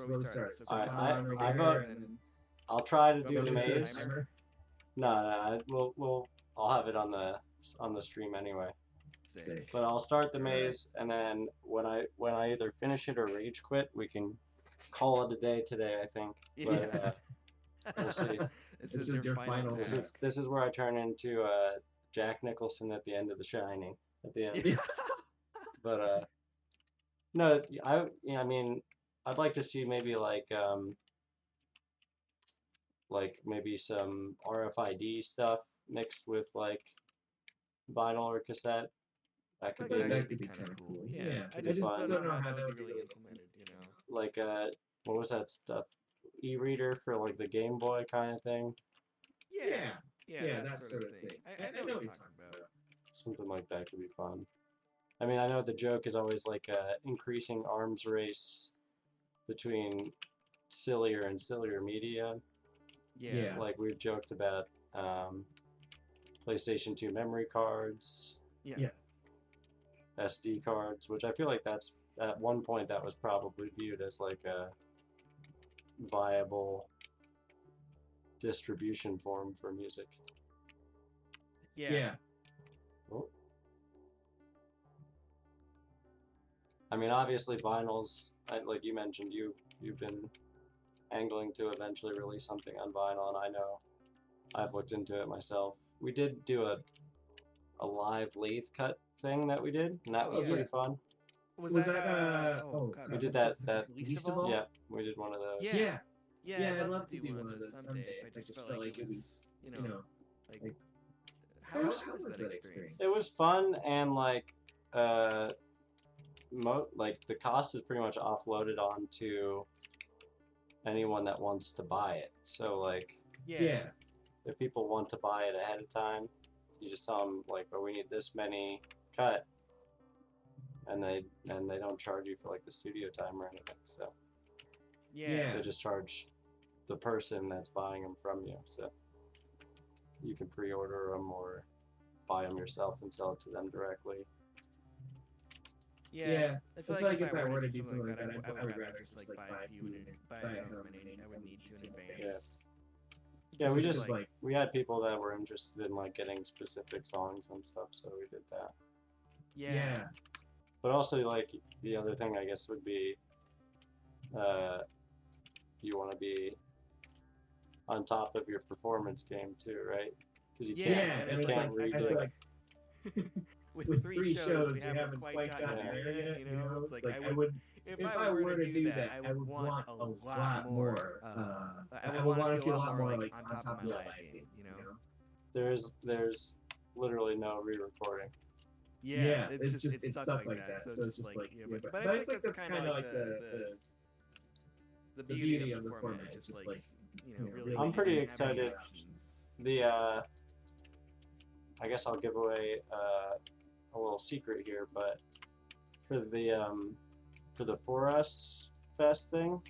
I vote. I'll try to do the maze. No, I'll have it on the stream anyway. Sick. But I'll start the maze, and then when I either finish it or rage quit, we can call it a day today, I think. But we'll see. This is your final. This is where I turn into Jack Nicholson at the end of The Shining. At the end. But no, I mean, I'd like to see maybe like maybe some RFID stuff mixed with like vinyl or cassette. That could be kind of cool. Yeah, I just don't know how that would be really implemented. Like what was that stuff? E-reader for like the Game Boy kind of thing. Yeah, that sort of thing. I know what you're talking about. Something like that could be fun. I mean, I know the joke is always like increasing arms race between sillier and sillier media. Yeah. Like we've joked about PlayStation 2 memory cards. Yeah. SD cards, which I feel like that's at one point that was probably viewed as like a viable distribution form for music. Yeah. Oh. I mean, obviously vinyls, like you mentioned, you've been angling to eventually release something on vinyl, and I know I've looked into it myself. We did do a live lathe cut thing that we did, and that was pretty fun. Was that we did that least of all? Yeah, we did one of those. Yeah, I'd love to do one of those someday. I just felt like it was, like how was that experience? It was fun, and like the cost is pretty much offloaded onto anyone that wants to buy it. So like if people want to buy it ahead of time, you just tell them like, oh, we need this many cut, and they don't charge you for like the studio time or anything. So they just charge the person that's buying them from you. So you can pre-order them or buy them yourself and sell it to them directly. Yeah, I feel like if I were to do something like that, I would rather just like buy a few and buy however many I would need to in advance. Yeah, we had people that were interested in like getting specific songs and stuff, so we did that. Yeah. But also like the other thing I guess would be you want to be on top of your performance game too, right? Because you can't redo like with three shows we haven't quite gotten there yet. It's like I would, if I were to do that, I would want a lot more. I would want to feel a lot more like on top of my live game. There's literally no re-recording. Yeah, it's stuff like that. So it's just like, but I think that's kind of like the beauty of the format. Just like, really. I'm pretty excited. I guess I'll give away a little secret here, but for the For Us Fest thing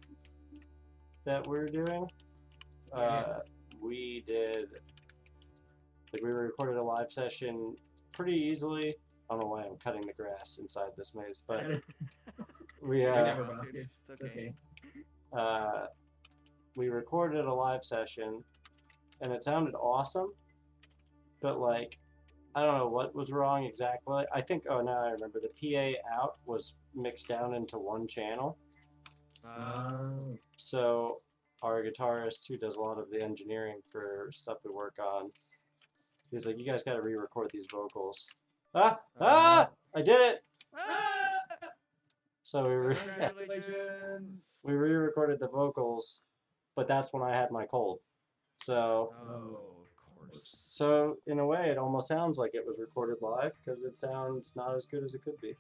that we're doing, we recorded a live session pretty easily. I don't know why I'm cutting the grass inside this maze, but it's okay. We recorded a live session, and it sounded awesome, but like I don't know what was wrong exactly. I think, oh, now I remember, the PA out was mixed down into one channel. So our guitarist, who does a lot of the engineering for stuff we work on, he's like, you guys got to re-record these vocals. I did it! So we re-recorded the vocals, but that's when I had my cold. So So in a way, it almost sounds like it was recorded live because it sounds not as good as it could be.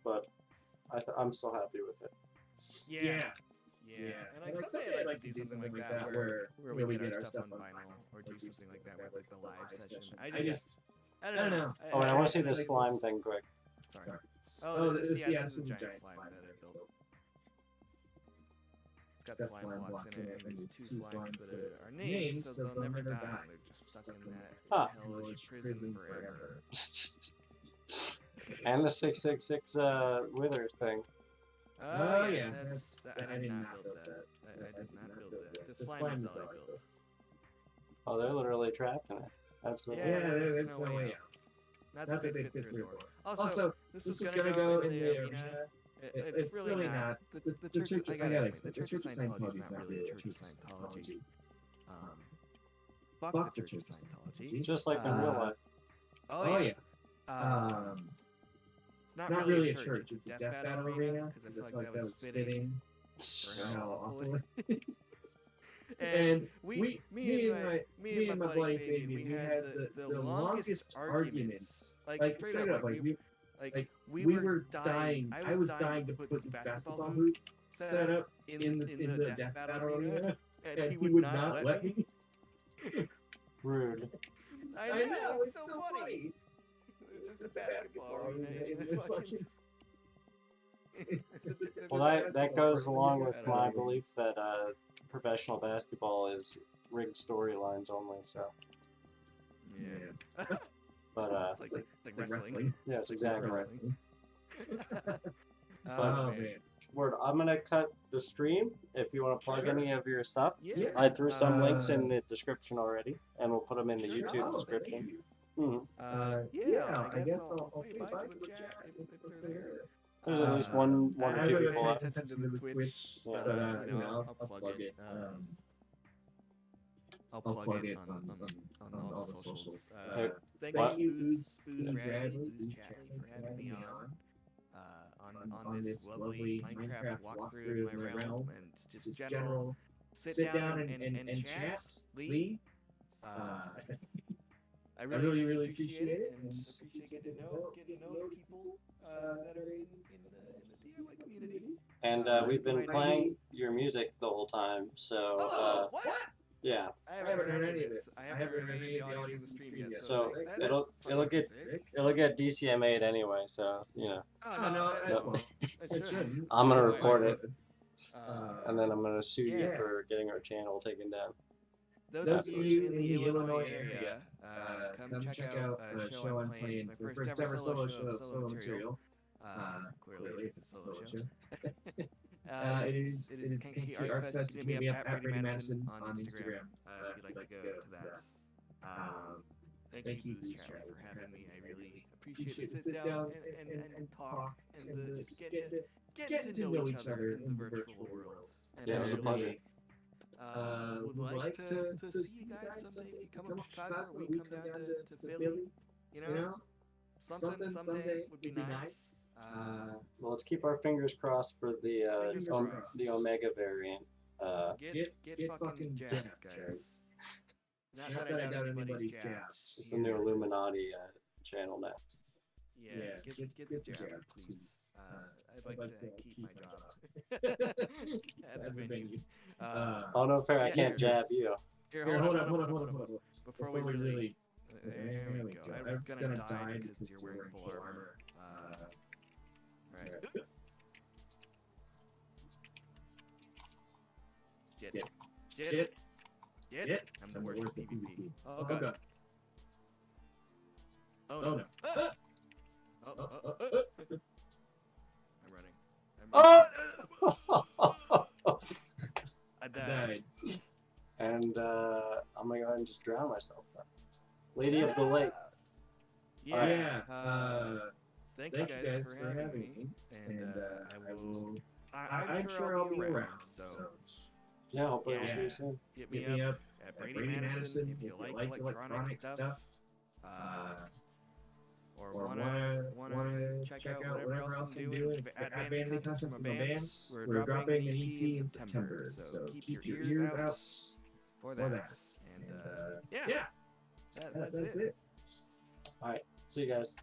But I'm still happy with it. Yeah. And like someday I'd like to do something like that where we get our stuff on vinyl or do something like that where it's like the live session. I don't know. Oh, and I want to see this slime thing quick. Sorry. Oh, this is a giant slime that I built. It's got slime blocks in it, and there's two slimes that are named, so they'll never die. They're just stuck in that hellish prison forever. And the 666 wither thing. Oh yeah, I did not build that. I did not build that. The slime is all I built. Oh, they're literally trapped in it. That's the there's no way out. Not that they fit through a door. Also, this was gonna go in the arena. It's really not. The church, I gotta admit, the Church of Scientology is not really a Church of Scientology. Fuck the Church of Scientology. Just like in real life. Oh yeah. It's not really a church. It's a death battle arena because I feel like that was fitting for how awful it is. And me and my buddy Fabian, we had the longest arguments. Like straight up, like we were dying. I was dying to put this basketball hoop set up in the death battle arena, and he would not let me. Rude. I know, it's so funny. It's just a basketball arena. Well, that goes along with my belief that professional basketball is rigged storylines only. So. Yeah. But it's like wrestling. Yeah, it's exactly wrestling. But Man. Word, I'm gonna cut the stream if you want to plug any of your stuff. Yeah. I threw some links in the description already, and we'll put them in the YouTube description. I guess I'll say bye to the chat if they're there. There's at least one or two people. I haven't paid attention to the Twitch, but I'll plug it. I'll plug it on all the socials. Thank you, Ooze Bradley, Ooze Chatley, for having me on this lovely Minecraft walkthrough of my realm and just general sit down and chat. Lee, I really appreciate it, and appreciate getting to know people that are in the DIY community. And we've been playing your music the whole time, so what? Yeah. I haven't heard any of this. I haven't heard any of the audio from the stream yet. So it'll get DCMA'd anyway. So you know. Oh no. It shouldn't. I'm gonna report it, and then I'm gonna sue you for getting our channel taken down. Those of you in the Illinois area, come check out a show I'm playing. It's my first ever solo show of solo material. Clearly, it's a solo show. It is Kinky Arts Fest. Hit me up at Brady Matteson on Instagram if you'd like to go to that. Thank you, Ooze Chatley, for having me. I really appreciate the sit down and talk and just get to know each other in the virtual world. Yeah, it was a pleasure. Would like to see you guys someday. If you come up to Chicago, or we come down to Philly. You know, something someday would be nice. Well, let's keep our fingers crossed for the Omega variant. Get fucking jabbed, guys. Not that I doubt anybody's jabbed. It's a new Illuminati channel now. Yeah, get the jab, please. I'd like to keep my job at the venue. Oh no, fair! I can't jab you. Here, hold on. Before we really, there we go. I'm gonna die because you're wearing full armor. Right. Shit. I'm the worst PvP. Oh god. Oh no. I'm running. I died. And I'm gonna go ahead and just drown myself. Lady of the Lake. Yeah. Thank you guys for having me. And I'm sure I'll be around. So yeah, hopefully we'll see you soon. Hit me up at Brady Matteson if you like electronic stuff. Or wanna check out whatever else I'm doing. It's at Vanity Contest from my band. We're dropping an EP in September, so keep your ears out for that. And yeah, that's it. All right, see you guys.